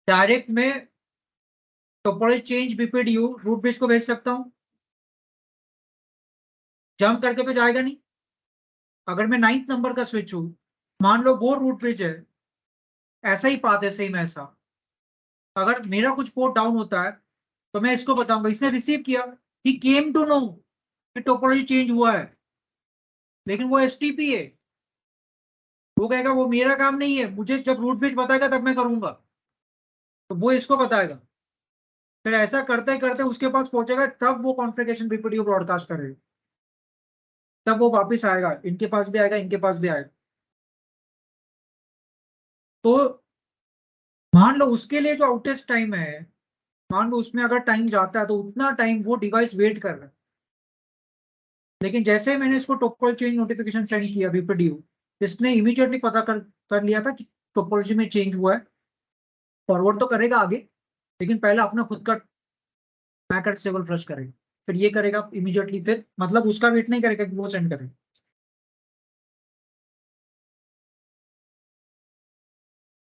डायरेक्ट में topology change BPDU root bridge को भेज सकता हूं, जंप करके तो जाएगा नहीं। अगर मैं 9th नंबर का स्विच हूं, मान लो वो रूट ब्रिज है, ऐसा ही पाथ है सेम ऐसा, अगर मेरा कुछ पोर्ट डाउन होता है तो मैं इसको बताऊंगा, इसने रिसीव किया, ही केम टू नो कि टोपोलॉजी चेंज हुआ है, लेकिन वो एसटीपी है। वो कहेगा वो मेरा काम नहीं है, मुझे जब रूट ब्रिज बताएगा तब मैं करूंगा, तो वो इसको बताएगा। फिर ऐसा करते करते उसके पास पहुंचेगा, तब वो कॉन्फ़िगरेशन बीपीडीयू ब्रॉडकास्ट करेगा, तब वो वापस आएगा, इनके पास भी आएगा, इनके पास भी आएगा। तो मान लो उसके लिए जो आउटेज टाइम है, मान लो उसमें अगर टाइम जाता है तो उतना टाइम वो डिवाइस वेट कर रहा है। लेकिन जैसे ही मैंने इसको टोपोलॉजी चेंज नोटिफिकेशन सेंड किया बीपीडीयू, इसने इमीडिएटली पता कर लिया था कि टोपोलॉजी में चेंज हुआ है। फॉरवर्ड तो करेगा आगे, लेकिन पहले अपना खुद का मैक एड्रेस टेबल फ्लश करेगा, फिर ये करेगा इमीडिएटली, फिर मतलब उसका वेट नहीं करेगा कि वो सेंड करे।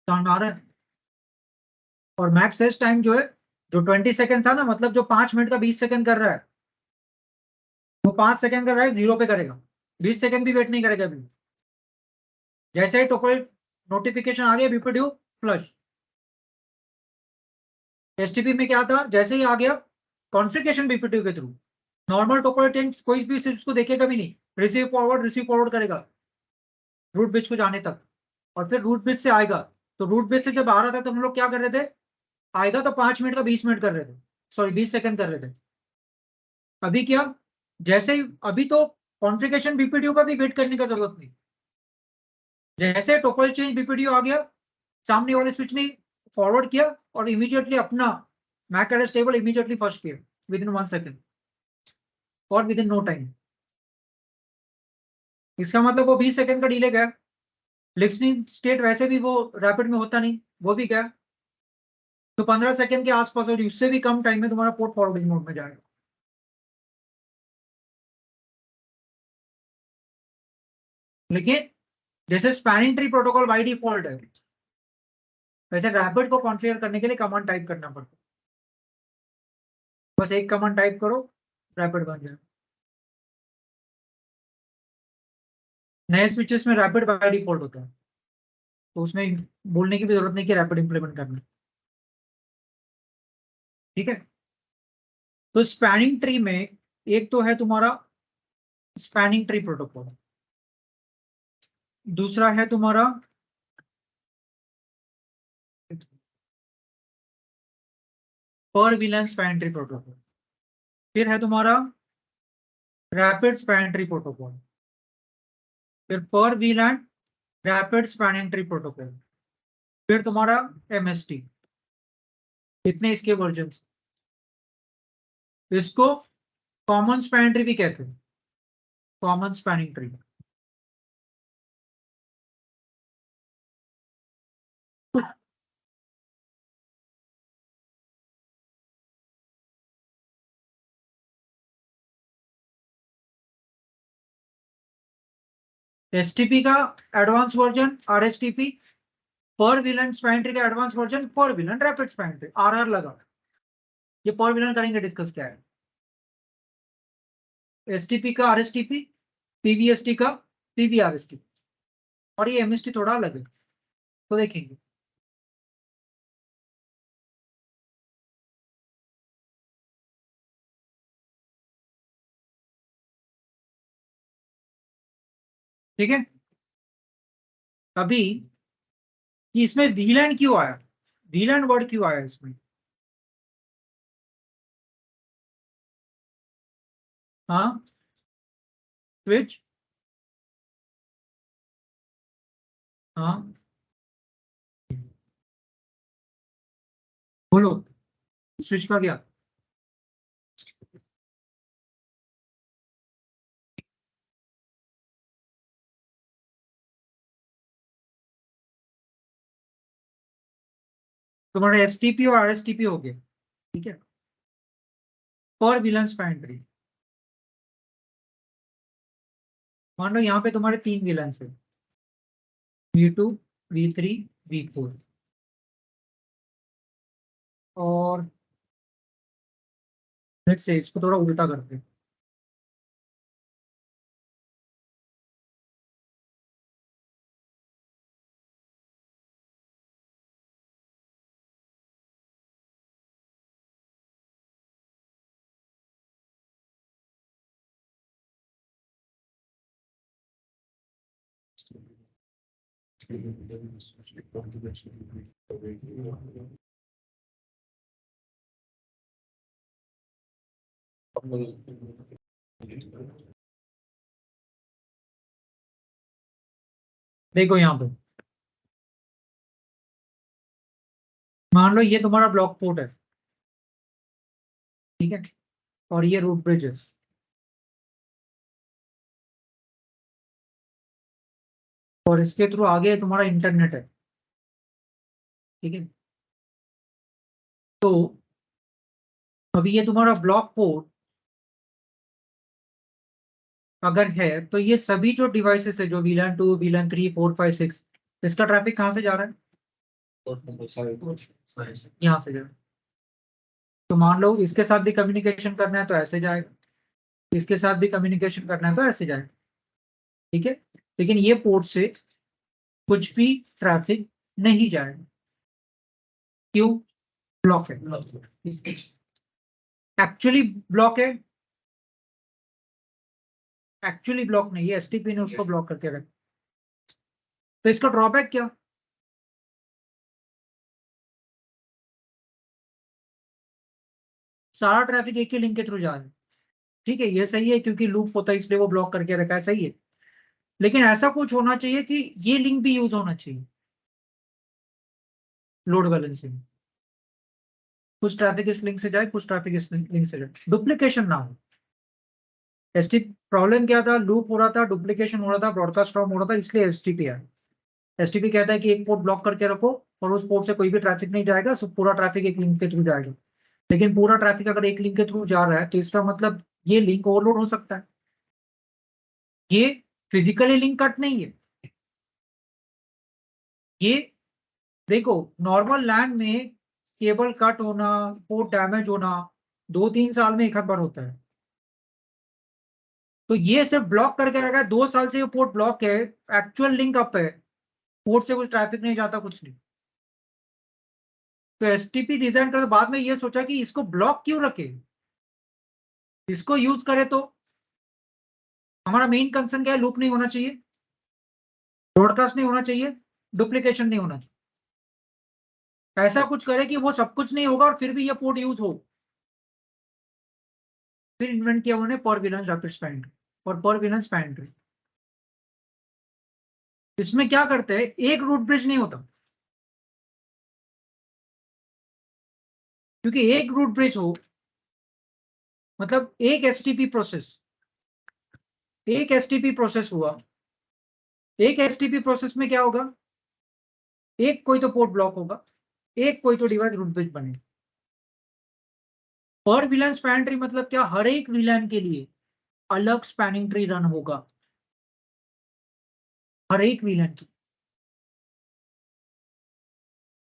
समझ आ रहा है? और मैक्स सेस टाइम जो है, जो 20 सेकंड था ना, मतलब जो 5 मिनट का 20 सेकंड कर रहा है, वो 5 सेकंड कर रहा है 0 पे करेगा, 20 सेकंड भी वेट नहीं करेगा अभी। जैसे ही टोपोलॉजी नोटिफिकेशन आ गया बीपीडीयू फ्लश। एसटीपी में क्या था, जैसे ही आ गया कॉन्फ़िगरेशन बीपीडीयू के थ्रू, नॉर्मल टोपोलॉजी कोई भी स्विच को देखेगा भी नहीं, रिसीव फॉरवर्ड करेगा रूट ब्रिज को जाने तक, और फिर रूट ब्रिज से आएगा। तो रूट ब्रिज से जब आ रहा था तो हम लोग क्या कर रहे थे, आएगा तो 5 मिनट का 20 मिनट कर रहे थे, सॉरी 20 सेकंड कर रहे थे। अभी क्या, जैसे ही अभी तो कॉन्फ़िगरेशन बीपीडीयू का भी वेट करने का जरूरत नहीं, जैसे टोपोलॉजी चेंज बीपीडीयू आ गया, सामने वाले स्विच ने फॉरवर्ड किया और इमीडिएटली अपना MAC address table immediately first किया विद इन 1 सेकंड और विद इन नो टाइम। इसका मतलब वो 20 सेकंड का डिले गया, लिसनिंग स्टेट वैसे भी वो रैपिड में होता नहीं, वो भी क्या, तो 15 सेकंड के आसपास और उससे भी कम टाइम में तुम्हारा पोर्ट फॉरवर्डिंग मोड में जाएगा। लेकिन जैसे spanning tree protocol bye default है, वैसे रैपिड को कॉन्फ़िगर करने के लिए कमांड टाइप करना पड़ता है। बस एक कमांड टाइप करो, रैपिड बन जाएगा। नए स्विचेस में रैपिड बाय डिफॉल्ट होता है, तो उसमें बोलने की भी जरूरत नहीं कि रैपिड इंप्लीमेंट करना। ठीक है, तो स्पैनिंग ट्री में एक तो है तुम्हारा स्पैनिंग ट्री प्रोटोकॉल, दूसरा है तुम्हारा पर वीलन स्पैनिंग ट्री प्रोटोकॉल, फिर है तुम्हारा रैपिड स्पैनिंग ट्री प्रोटोकॉल, फिर पर VLAN rapid spanning tree protocol, फिर तुम्हारा एमएसटी। इतने इसके वर्जन। इसको कॉमन स्पैनिंग ट्री भी कहते हैं, कॉमन स्पैनिंग ट्री। एसटीपी का एडवांस वर्जन आरएसटीपी, पर विलन स्पैनिंग ट्री का एडवांस वर्जन पर villain rapid spanning tree, RR लगा। ये पर विलन करेंगे डिस्कस क्या है, एसटीपी का आरएसटीपी, पीवीएसटी का पीवीआरएसटी, और ये एमएसटी थोड़ा अलग है, तो देखेंगे। ठीक है, अभी इसमें वीलन क्यों आया, वीलन वर्ड क्यों आया इसमें? हाँ, स्विच, हाँ बोलो, स्विच का क्या? तुम्हारे एसटीपी और आरएसटीपी हो गए। ठीक है, पर विलन स्पैनिंग ट्री, मान लो यहाँ पे तुम्हारे 3 विलन्स है, V2, V3, V4, और लेट्स से इसको थोड़ा उल्टा करते हैं। देखो यहाँ पे मान लो ये तुम्हारा ब्लॉक पोर्ट है, ठीक है, और ये रूट ब्रिज है। और इसके थ्रू आगे तुम्हारा इंटरनेट है। ठीक है, तो अभी ये तुम्हारा ब्लॉक पोर्ट अगर है, तो ये सभी जो डिवाइसेस है, जो VLAN 2, VLAN 3, 4, 5, 6, इसका ट्रैफिक कहाँ से जा रहा है? यहाँ से जा रहा है। तो मान लो इसके साथ भी कम्युनिकेशन करना है तो ऐसे जाएगा, इसके साथ भी कम्युनिकेशन करना है तो ऐसे जाएगा। ठीक है, लेकिन ये पोर्ट से कुछ भी ट्रैफिक नहीं जाएगा। क्यों? ब्लॉक है, एक्चुअली ब्लॉक है, एक्चुअली ब्लॉक नहीं है, एसटीपी ने उसको ब्लॉक करके रखा। तो इसका ड्रॉबैक क्या? सारा ट्रैफिक एक ही लिंक के थ्रू जा रहा है। ठीक है, ये सही है क्योंकि लूप होता है इसलिए वो ब्लॉक करके रखा है, सही है। लेकिन ऐसा कुछ होना चाहिए कि ये लिंक भी यूज होना चाहिए, लोड बैलेंसिंग। कुछ ट्रैफिक इस लिंक से जाए, कुछ ट्रैफिक इस लिंक से जाए, डुप्लीकेशन ना हो। एसटी प्रॉब्लम क्या था, लूप हो रहा था, डुप्लीकेशन हो रहा था, ब्रॉडकास्ट स्टॉप हो रहा था, इसलिए एसटीपी आया। एसटीपी कहता है कि एक पोर्ट ब्लॉक करके रखो और उस पोर्ट से कोई भी ट्रैफिक नहीं जाएगा, सो पूरा ट्रैफिक एक लिंक के थ्रू जाएगा। लेकिन पूरा ट्रैफिक अगर एक लिंक के थ्रू जा रहा है तो इसका मतलब ये लिंक ओवरलोड हो सकता है। ये फिजिकली लिंक कट नहीं है, ये देखो नॉर्मल लैन में केबल कट होना, पोर्ट डैमेज होना 2-3 साल में एक आध बार होता है। तो ये सिर्फ ब्लॉक करके रखा है, 2 साल से ये पोर्ट ब्लॉक है, एक्चुअल लिंक अप है, पोर्ट से कुछ ट्रैफिक नहीं जाता, कुछ नहीं। तो एसटीपी डिजाइन करते बाद में ये सोचा कि इसको ब्लॉक क्यों रखे, इसको यूज करे तो हमारा मेन कंसर्न क्या है, लूप नहीं होना चाहिए, ब्रॉडकास्ट नहीं होना चाहिए, डुप्लीकेशन नहीं होना चाहिए। ऐसा कुछ करे कि वो सब कुछ नहीं होगा और फिर भी ये पोर्ट यूज हो। फिर इन्वेंट किया उन्होंने पर विलेंस रैपिड स्पैन ट्री और पर विलेंस स्पैन ट्री। इसमें क्या करते हैं, एक रूट ब्रिज नहीं होता, क्योंकि एक रूट ब्रिज हो मतलब एक एसटीपी प्रोसेस हुआ। एक एसटीपी प्रोसेस में क्या होगा, एक कोई तो पोर्ट ब्लॉक होगा, एक कोई तो डिवाइस रूट ब्रिज बने। पर विलन स्पैन ट्री मतलब क्या, हर एक विलन के लिए अलग स्पैनिंग ट्री रन होगा, हर एक विलन की।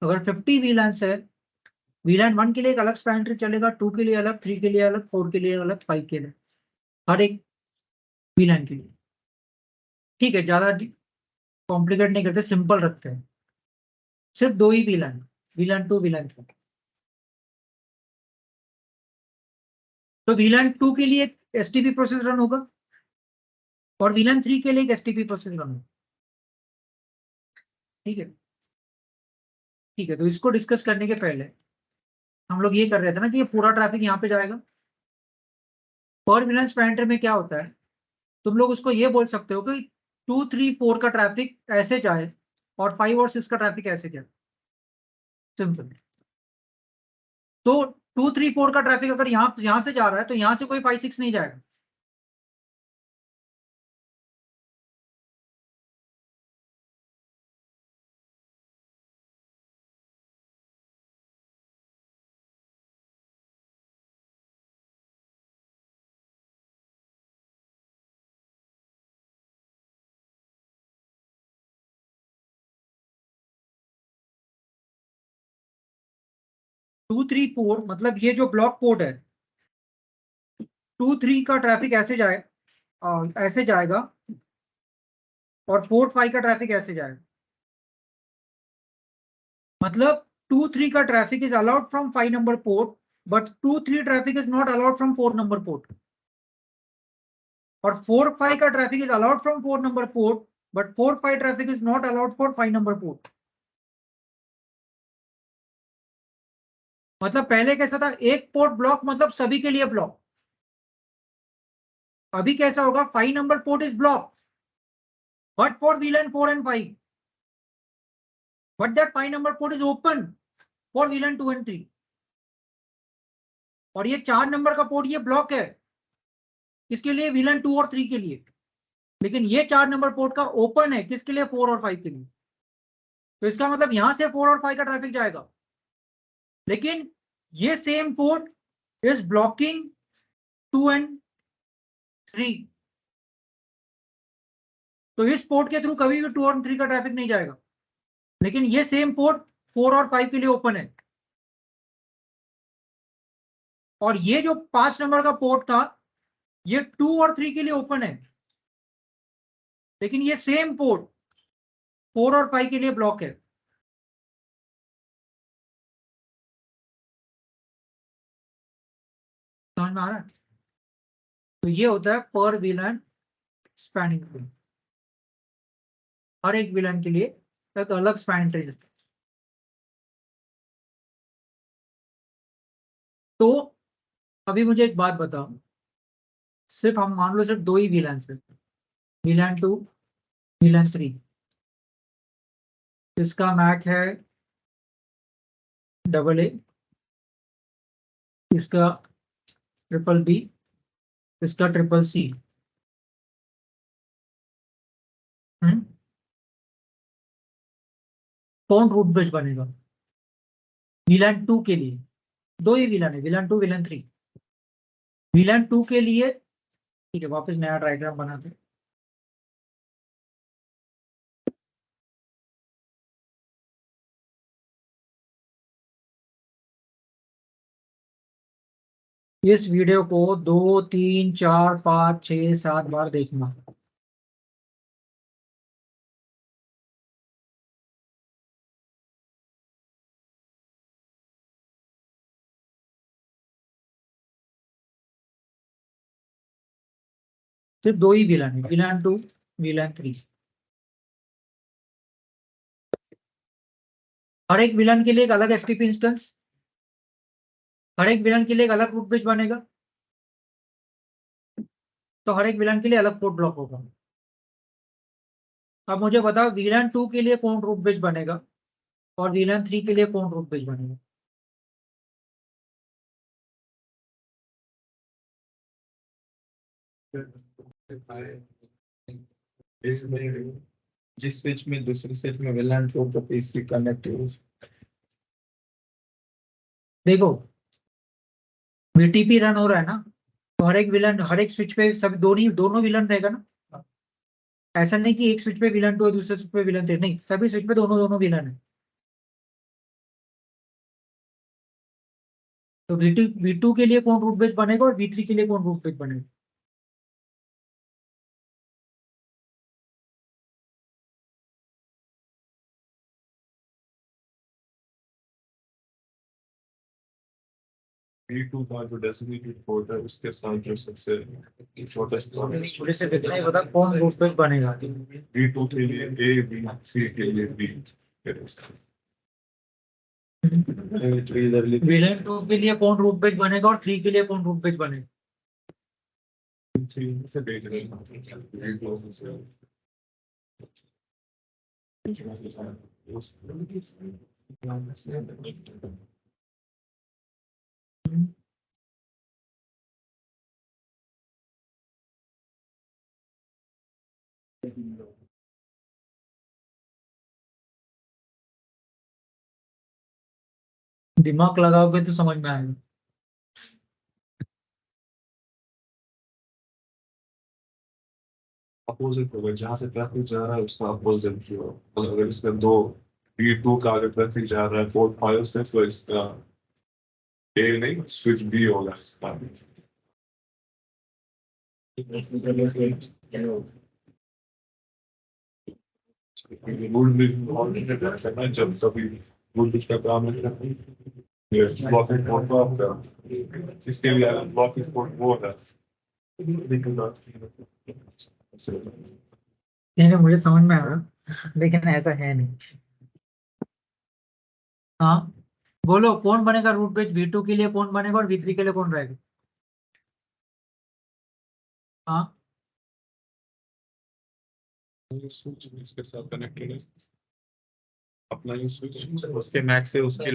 अगर 50 विलन्स है, विलन 1 के लिए एक अलग स्पैन ट्री चलेगा, 2 के लिए अलग, 3 के लिए अलग, 4 के लिए अलग, 5 के लिए, हर एक विलन के लिए। ठीक है, ज्यादा कॉम्प्लिकेट नहीं करते, सिंपल रखते हैं, सिर्फ 2 ही विलन, विलन 2 विलन 3। तो विलन 2 के लिए एसटीपी प्रोसेस रन होगा और विलन 3 के लिए एक एसटीपी प्रोसेस रन होगा। ठीक है, ठीक है। तो इसको डिस्कस करने के पहले हम लोग ये कर रहे थे ना कि ये पूरा ट्रैफिक यहाँ पे जाएगा। पर विलन स्पैन ट्री में क्या होता है, तुम लोग उसको ये बोल सकते हो कि 2, 3, 4 का ट्रैफिक ऐसे जाए और 5 और 6 का ट्रैफिक ऐसे जाए, सिंपल। तो 2, 3, 4 का ट्रैफिक अगर यहां से जा रहा है तो यहां से कोई 5, 6 नहीं जाएगा। टू थ्री फोर मतलब ये जो ब्लॉक कोड है, 2, 3 का ट्रैफिक ऐसे जाए, ऐसे जाएगा और 4, 5 का ट्रैफिक ऐसे जाएगा। मतलब 2, 3 का traffic is allowed from 5 number port, but 2, 3 traffic is not allowed from 4 number port. और 4, 5 का traffic is allowed from 4 number port, but 4, 5 traffic is not allowed for 5 number port. मतलब पहले कैसा था, एक पोर्ट ब्लॉक मतलब सभी के लिए ब्लॉक। अभी कैसा होगा, 5 number port is block but for VLAN 4 and 5, but that 5 number port is open for VLAN 2 and 3। और ये 4 नंबर का पोर्ट ये ब्लॉक है, किसके लिए, VLAN 2 और 3 के लिए। लेकिन ये 4 नंबर पोर्ट का ओपन है, किसके लिए, 4 और 5 के लिए। तो इसका मतलब यहां से 4 और 5 का ट्रैफिक जाएगा, लेकिन ये same port is blocking 2 and 3। तो इस पोर्ट के थ्रू कभी भी 2 और 3 का ट्रैफिक नहीं जाएगा, लेकिन ये सेम पोर्ट 4 और 5 के लिए ओपन है। और ये जो 5 नंबर का पोर्ट था, ये 2 और 3 के लिए ओपन है, लेकिन ये सेम पोर्ट 4 और 5 के लिए ब्लॉक है। समझ में आ रहा है। तो ये होता है पर विलन स्पैनिंग ट्री, हर एक विलन के लिए एक अलग स्पैनिंग ट्री। तो अभी मुझे एक बात बताओ, सिर्फ हम मान लो सिर्फ 2 ही विलन है, विलन 2, विलन 3। इसका मैक है AA, इसका BBB, इसका CCC। कौन रूट ब्रिज बनेगा VLAN 2 के लिए? दो ही VLAN है, VLAN 2 VLAN 3। VLAN 2 के लिए ठीक है, वापस नया डायग्राम बनाते हैं। इस वीडियो को 2, 3, 4, 5, 6, 7 बार देखना। सिर्फ दो ही VLAN है, VLAN 2 VLAN 3। हर एक VLAN के लिए एक अलग एसटीपी इंस्टेंस, हर एक VLAN के लिए एक अलग रूट ब्रिज बनेगा, तो हर एक VLAN के लिए अलग पोर्ट ब्लॉक होगा। अब मुझे बताओ VLAN 2 के लिए कौन रूट ब्रिज बनेगा और VLAN 3 के लिए कौन रूट ब्रिज बनेगा? इसमें जिस स्विच में दूसरे स्विच में VLAN 2 का PC कनेक्ट है देखो VTP रन हो रहा है ना, तो हर एक VLAN, हर एक स्विच पे सब दोनों VLAN रहेगा ना। ऐसा नहीं कि एक स्विच पे VLAN 2 है दूसरे स्विच पे VLAN 3, नहीं, सभी स्विच पे दोनों VLAN है। तो V2 के लिए कौन रूट ब्रिज बनेगा और V3 के लिए कौन रूट ब्रिज बनेगा? V2 का जो डेजिग्नेटेड पोर्ट है उसके साथ जो सबसे शॉर्टेस्ट थोड़े से देखना ही बता कौन रूट ब्रिज बनेगा। V2 के लिए A, V3 के लिए B। VLAN 2 के लिए कौन रूट ब्रिज बनेगा और 3 के लिए कौन रूट ब्रिज बनेगा? 3 से भेज रहे हैं V2 से। दिमाग लगाओगे तो समझ में आएगा। अपोजिट होगा, जहाँ से ट्रैफिक जा रहा है उसका अपोजिट जो मतलब अगर इसमें दो V2 का अगर ट्रैफिक जा रहा है पोर्ट 5 से तो इसका A नहीं स्विच B होगा इसका। रूट ब्रिज करना है जब सभी रूट ब्रिज का काम है ब्लॉकिंग पोर्ट को आपका इसके लिए ब्लॉकिंग पोर्ट वो है। नहीं मुझे समझ में आ रहा, लेकिन ऐसा है नहीं। हाँ बोलो कौन बनेगा रूट ब्रिज? V2 के लिए कौन बनेगा और V3 के लिए कौन रहेगा? हाँ स्विच इसके साथ कनेक्टेड है अपना ये स्विच। उसके मैक्स से उसकी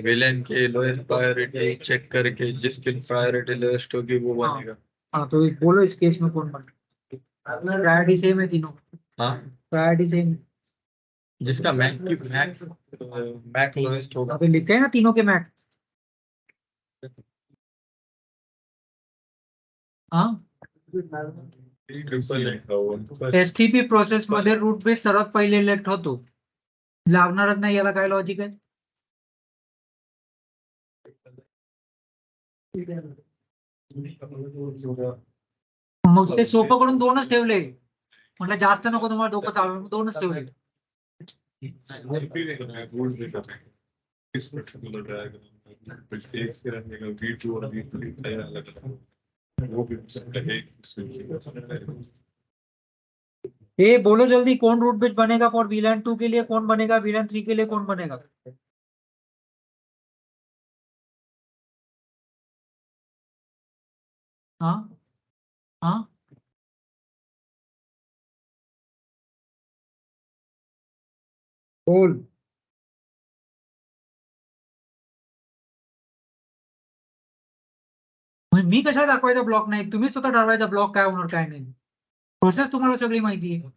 VLAN के लोएस्ट प्रायोरिटी चेक करके जिसकी प्रायोरिटी लोएस्ट होगी वो हाँ। बनेगा। हाँ तो बोलो इस केस में कौन बनेगा? प्रायोरिटी सेम है तीनों, हाँ प्रायोरिटी सेम। जिसका मैक लोएस्ट होगा। अभी लिखे हैं ना तीनों के मैक। हाँ एसटीपी प्रोसेस मध्ये रूट ब्रिज सर्वात पहिले इलेक्ट होतो, लागणारच नाही, याला काय लॉजिक आहे? मग ते सोपं करून दोनच ठेवले, म्हटलं जास्त नको तुम्हाला डोकं चालवून, दोनच ठेवले। इस पर्टिकुलर डायग्राम एक से रहने का V2 और V3 अलग अलग वो भी हो सकता है ये बोलो जल्दी कौन रूट ब्रिज बनेगा फॉर VLAN 2 के लिए कौन बनेगा, VLAN 3 के लिए कौन बनेगा? हाँ हाँ बोल। मी कशाला दाखवायचा ब्लॉक नाही, तुम्ही स्वतः ठरवायचा ब्लॉक काय होणार काय नाही, प्रोसेस तुम्हाला सगळी माहिती आहे।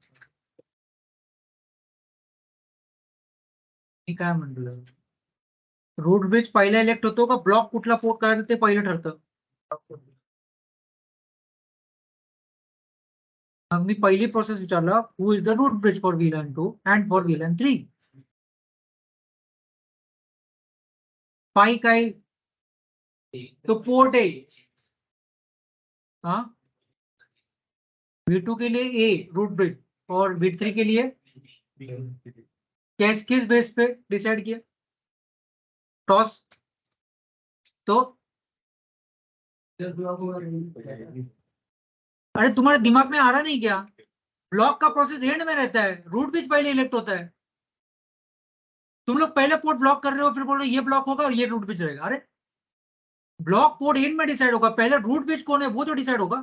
मी काय म्हटलं, रूट ब्रिज पहिला इलेक्ट होतो का ब्लॉक कुठला पोर्ट करायचं ते पहिलं ठरतं. मग मी पहिली प्रोसेस विचारलं, who is the root bridge for VLAN 2 and for VLAN 3. पाई काय तो पोर्ट है. हाँ, V2 के लिए ए रूट ब्रिज और V3 के लिए किस बेस पे डिसाइड किया, टॉस. तो अरे तुम्हारे दिमाग में आ रहा नहीं क्या, ब्लॉक का प्रोसेस एंड में रहता है, रूट ब्रिज पहले इलेक्ट होता है. तुम लोग पहले पोर्ट ब्लॉक कर रहे हो, फिर बोल रहे हो ये ब्लॉक होगा और ये रूट ब्रिज रहेगा. अरे ब्लॉक पोर्ट एंड में डिसाइड होगा, पहले रूट ब्रिज कौन है वो तो डिसाइड होगा.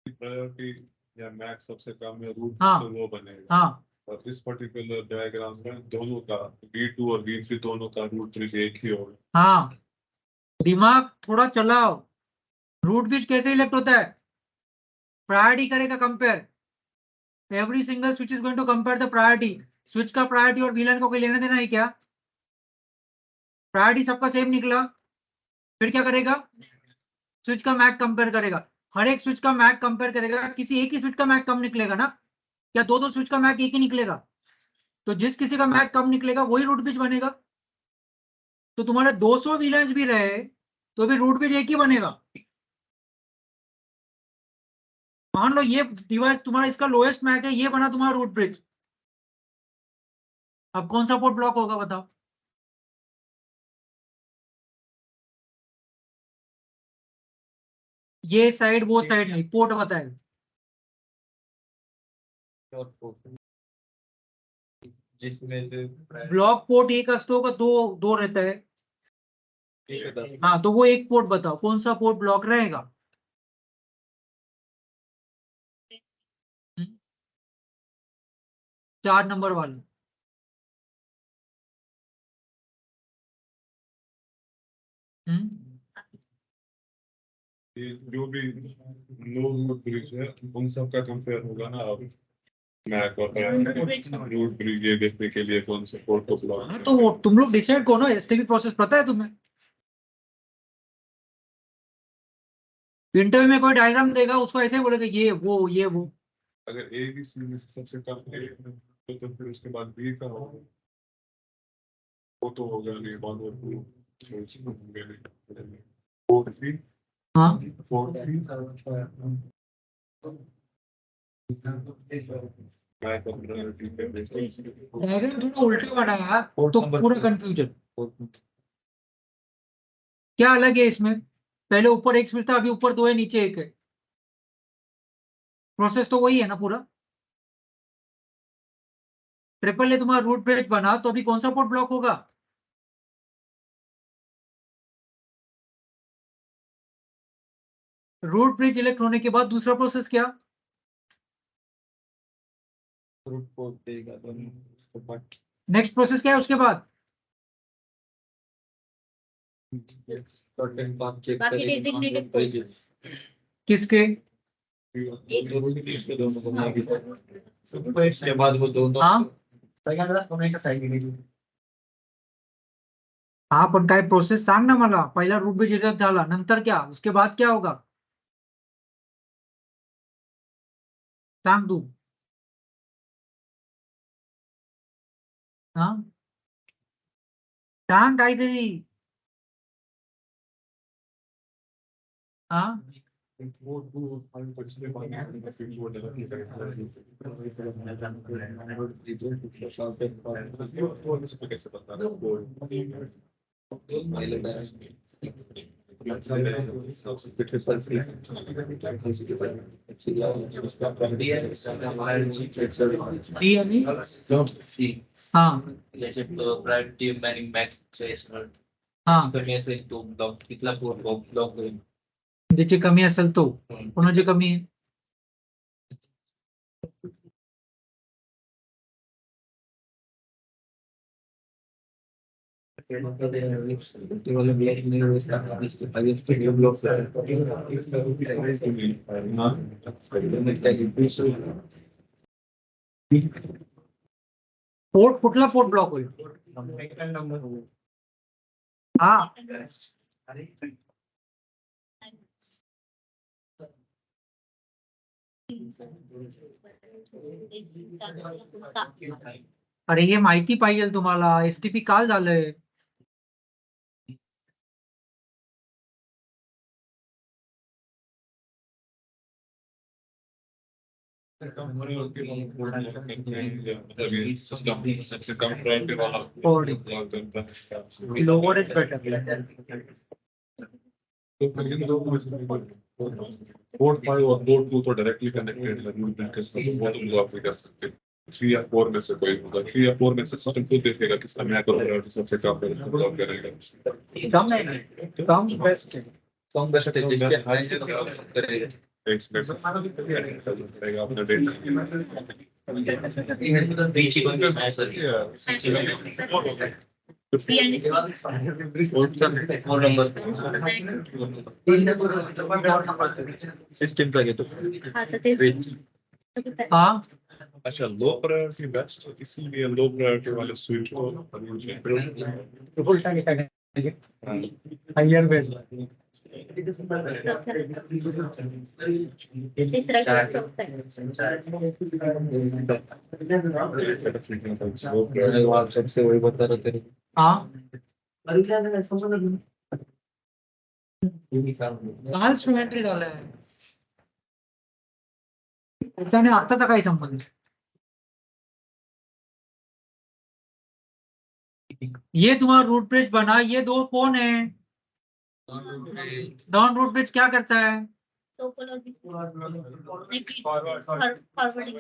प्रायोरिटी या मैक्स सबसे कम है रूट, हाँ। तो वो बनेगा. हाँ, और इस पर्टिकुलर डायग्राम में दोनों का V2 और V3 दोनों का रूट ब्रिज एक ही होगा. हाँ, दिमाग थोड़ा चलाओ. रूट ब्रिज कैसे इलेक्ट होता है, प्रायोरिटी करेगा compare. Every single switch is going to compare the priority. Switch का प्रायोरिटी और VLAN को कोई लेना देना है क्या, प्रायोरिटी सबका सेम निकला, फिर क्या करेगा, स्विच का मैक कंपेयर करेगा. हर एक स्विच का मैक कंपेयर करेगा, किसी एक ही स्विच का मैक कम निकलेगा ना, क्या दो स्विच का मैक एक ही निकलेगा. तो जिस किसी का मैक कम निकलेगा वही रूट ब्रिज बनेगा. तो तुम्हारे 200 VLANs भी रहे तो भी रूट ब्रिज एक ही बनेगा. मान लो ये डिवाइस तुम्हारा इसका लोएस्ट मैक है, ये बना तुम्हारा रूट ब्रिज. अब कौन सा पोर्ट ब्लॉक होगा बताओ. ये साइड वो साइड नहीं, पोर्ट बताएगा. जिसमें से ब्लॉक पोर्ट एक असतो का दो दो रहता है. हाँ, तो वो एक पोर्ट बताओ कौन सा पोर्ट ब्लॉक रहेगा. 4 नंबर वाला. ये जो भी नो रूट ब्रिज है उन सब का कंपेयर होगा ना. अब मैक और रूट ब्रिज ये देखने के लिए कौन से पोर्ट को ब्लॉक. हाँ, तो वो तुम लोग डिसाइड करो ना, एसटीपी प्रोसेस पता है तुम्हें. इंटरव्यू में कोई डायग्राम देगा, उसको ऐसे ही बोलेगा ये वो. अगर ए बी सी में से सबसे कम ए है तो फिर उसके बाद बी का होगा, वो तो होगा नहीं. 1 और 2 4 3 हाँ, 4 3 मैक और प्रायोरिटी पे बेसिस. डायग्राम थोड़ा उल्टा बनाया पोर्ट तो नंबर पूरा 4. कंफ्यूजन. क्या अलग है इसमें, पहले ऊपर एक स्विच था, अभी ऊपर 2 है, नीचे 1 है. प्रोसेस तो वही है ना पूरा. ट्रिपल ए तुम्हारा रूट ब्रिज बना तो अभी कौन सा पोर्ट ब्लॉक होगा, रूट ब्रिज इलेक्ट होने के बाद दूसरा प्रोसेस क्या, रूट पोर्ट देगा दोनों उसके बाद नेक्स्ट प्रोसेस क्या है उसके बाद. certain path check बाकी करेगा on designated root bridges. किसके, दोनों bridges के दोनों बनेंगे. इसके बाद वो दोनों हाँ. हा पण काय प्रोसेस सांग ना मला. पहिला रूट ब्रिज इलेक्ट झाला, नंतर क्या, उसके बाद क्या होगा, सांग तू. हाँ, सांग काहीतरी. हाँ, कैसे बता डी आणि हाँ. जैसे प्रायोरिटी मॅनिंग मॅच हाँ, कमी असेल तो ब्लॉक तिथला ब्लॉक होईल. ज्याची कमी असेल तो, कोणाची कमी आहे. ब्लॉक्स पोर्ट कुठला पोर्ट ब्लॉक होईल? हा अरे हे माहिती पाहिजे तुम्हाला. एसटीपी काल झालंय. सबसे कम प्रायोरिटी वाला Forward. ब्लॉक करता है। Lower is better. तो फिर इन दोनों में से पोर्ट 5 और पोर्ट 2 तो डायरेक्टली कनेक्टेड है, रूट बिल के साथ वो तो ब्लॉक भी कर सकते हैं। 3 या 4 में से कोई होगा, 3 या 4 में से सिस्टम खुद देखेगा किसका मैक और प्रायोरिटी सबसे कम है, उसको ब्लॉक करेगा। कम बेस्ट है. कम बेस्ट है, जिसके हाई से करेगा। एक सेकंड करेगा अपना डेटा। बीच ही बन गया है सर। फोन नंबर सिस्टम का घेतो स्विच. हाँ अच्छा, लो प्रायोरिटी बेस्ट, इसीलिए लो प्रायोरिटी वाले स्विच को उल्टा निकालेंगे. Higher base. आप सबसे वही बता रहे थे. हाँ काल स्टुडंट्री झालंय. त्याने आत्ताचा काही संबंध. ये तुम्हारा रूट ब्रिज बना, ये दो कौन है? नॉन रूट ब्रिज क्या करता है?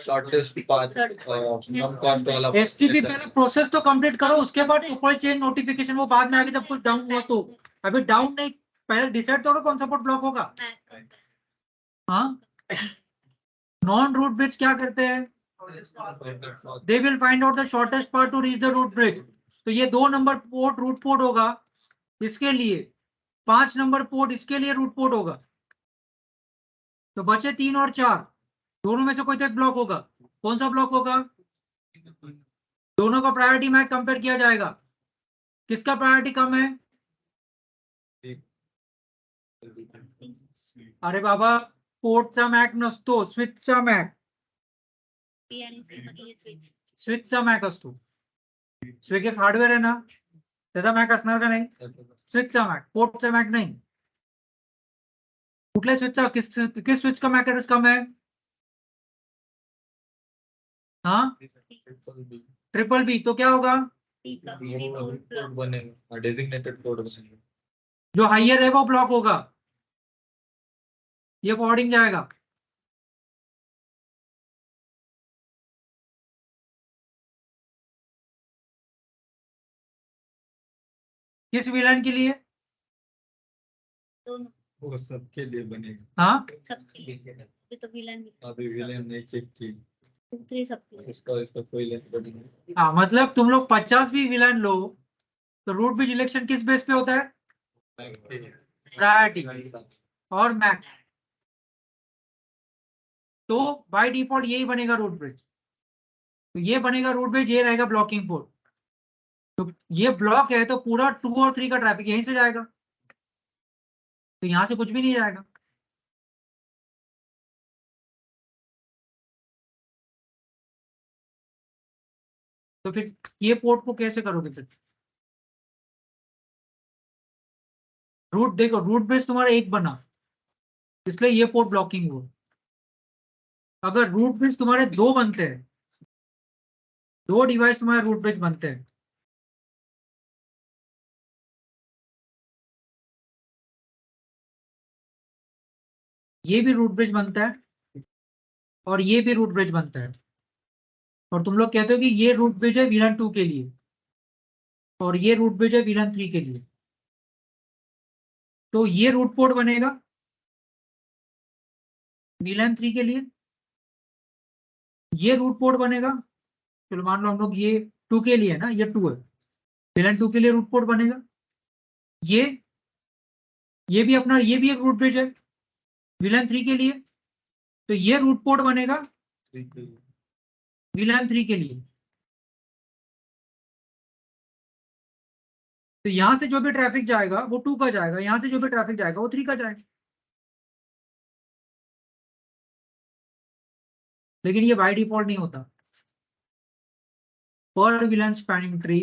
शॉर्टेस्ट पाथ कम कॉस्ट वाला. एसटीपी पहले प्रोसेस तो कंप्लीट करो, उसके बाद टोपल चेन नोटिफिकेशन वो बाद में आगे जब कुछ डाउन हुआ तो. अभी डाउन नहीं, पहले डिसाइड करो कौन सा पोर्ट ब्लॉक होगा. हाँ नॉन रूट ब्रिज क्या करते हैं? They will find out the shortest path to reach the root bridge. तो ये 2 नंबर पोर्ट रूट पोर्ट होगा इसके लिए, 5 नंबर पोर्ट इसके लिए रूट पोर्ट होगा. तो बचे 3 और 4, दोनों में से कोई तो एक ब्लॉक होगा. कौन सा ब्लॉक होगा? दोनों का प्रायोरिटी मैच कंपेयर किया जाएगा. किसका प्रायोरिटी कम है? अरे बाबा पोर्टचा मॅक नसतो, स्विचचा मॅक. स्विचचा मॅक असतो. स्विच एक हार्डवेअर आहे ना, त्याचा मॅक असणार का नाही? स्विचचा मॅक, पोर्टचा मॅक नाही. कुठल्या स्विचचा, किस स्विच का मैक एड्रेस कम है? हाँ ट्रिपल बी. तो क्या होगा? बनेगा डेजिग्नेटेड पोर्ट बनेगा. जो हाइयर है वो ब्लॉक होगा, ये फॉरवर्डिंग जाएगा. किस विलन के लिए? वो सबके लिए बनेगा. हाँ तो विलन अभी विलेन नहीं चेक की. इसका कोई लेन बनेगा. हाँ मतलब तुम लोग 50 भी विलन लो तो रूट ब्रिज इलेक्शन किस बेस पे होता है? प्रायोरिटी और मैक. तो बाय डिफॉल्ट यही बनेगा रूट ब्रिज. तो ये बनेगा रूट ब्रिज, ये रहेगा ब्लॉकिंग पोर्ट. तो ये ब्लॉक है तो पूरा 2 और 3 का ट्रैफिक यहीं से जाएगा, तो यहां से कुछ भी नहीं जाएगा. तो फिर ये पोर्ट को कैसे करोगे फिर? रूट देखो, रूट ब्रिज तुम्हारा एक बना इसलिए ये पोर्ट ब्लॉकिंग हुआ. अगर रूट ब्रिज तुम्हारे 2 बनते हैं, 2 डिवाइस तुम्हारे रूट ब्रिज बनते हैं, ये भी रूट ब्रिज बनता है और ये भी रूट ब्रिज बनता है, और तुम लोग कहते हो कि ये रूट ब्रिज है विलन 2 के लिए और ये रूट ब्रिज है विलन 3 के लिए. तो ये रूट पोर्ट बनेगा विलन 3 के लिए, ये रूट पोर्ट बनेगा. चलो मान लो हम लोग ये 2 के लिए है ना, ये 2 है, विलन 2 के लिए रूट पोर्ट बनेगा. ये भी अपना, ये भी एक रूट ब्रिज है विलन 3 के लिए, तो ये रूट पोर्ट बनेगा विलन 3 के लिए. तो यहाँ से जो भी ट्रैफिक जाएगा वो 2 का जाएगा, यहाँ से जो भी ट्रैफिक जाएगा वो 3 का जाएगा। लेकिन ये बाय डिफॉल्ट नहीं होता। पर VLAN स्पैनिंग ट्री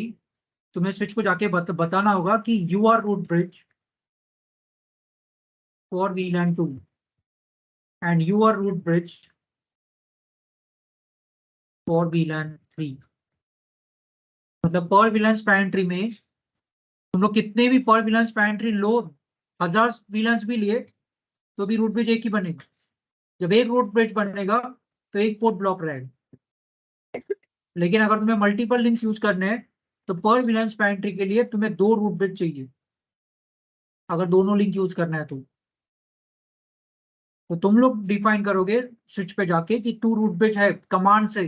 तुम्हें स्विच को जाके बताना होगा कि you are root bridge for VLAN 2 and you are root bridge for VLAN 3। मतलब पर VLAN स्पैनिंग ट्री में तुम लोग कितने भी पर VLAN स्पैनिंग ट्री लो, 1000 VLANs भी लिए तो भी रूट ब्रिज एक ही बनेगा। जब एक रूट ब्रिज बनेगा तो एक पोर्ट ब्लॉक रहेगा। लेकिन अगर तुम्हें मल्टीपल लिंक्स यूज करने हैं तो पर VLAN स्पैनिंग ट्री के लिए तुम्हें 2 रूट ब्रिज चाहिए, अगर दोनों लिंक यूज करना है तो तुम लोग डिफाइन करोगे स्विच पे जाके कि 2 रूट ब्रिज है कमांड से।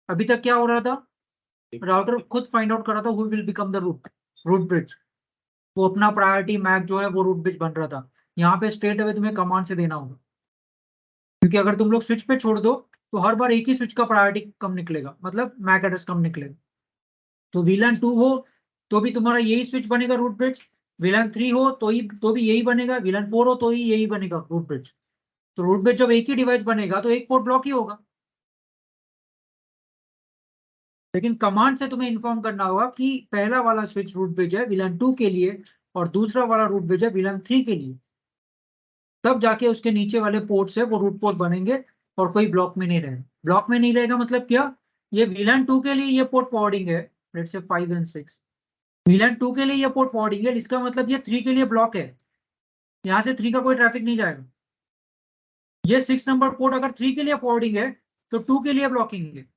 अभी तक क्या हो रहा था, राउटर खुद फाइंड आउट कर रहा था who will become the root bridge. वो अपना प्रायोरिटी मैक जो है वो रूट ब्रिज बन रहा था। यहाँ पे स्ट्रेट अवे तुम्हें कमांड से देना होगा, क्योंकि अगर तुम लोग स्विच पे छोड़ दो तो हर बार एक ही स्विच का प्रायोरिटी कम निकलेगा, मतलब मैक एड्रेस कम निकलेगा। तो VLAN 2 हो तो भी तुम्हारा यही स्विच बनेगा रूट ब्रिज, VLAN 3 हो तो भी यही बनेगा, VLAN 4 हो तो ही यही बनेगा रूट ब्रिज। तो रूट ब्रिज जब एक ही डिवाइस बनेगा तो एक पोर्ट ब्लॉक ही होगा। लेकिन कमांड से तुम्हें इन्फॉर्म करना होगा कि पहला वाला स्विच रूट ब्रिज है VLAN 2 के लिए और दूसरा वाला रूट ब्रिज है VLAN 3 के लिए। तब जाके उसके नीचे वाले पोर्ट से वो रूट पोर्ट बनेंगे और कोई ब्लॉक में नहीं रहेगा। ब्लॉक में नहीं रहेगा मतलब क्या, ये VLAN 2 के लिए ये पोर्ट फॉरवर्डिंग है, लेट्स से 5 एंड 6। VLAN 2 के लिए ये पोर्ट फॉरवर्डिंग है, इसका मतलब ये 3 के लिए ब्लॉक है, यहाँ से 3 का कोई ट्रैफिक नहीं जाएगा। ये 6 नंबर पोर्ट अगर 3 के लिए फॉरवर्डिंग है तो 2 के लिए ब्लॉकिंग है।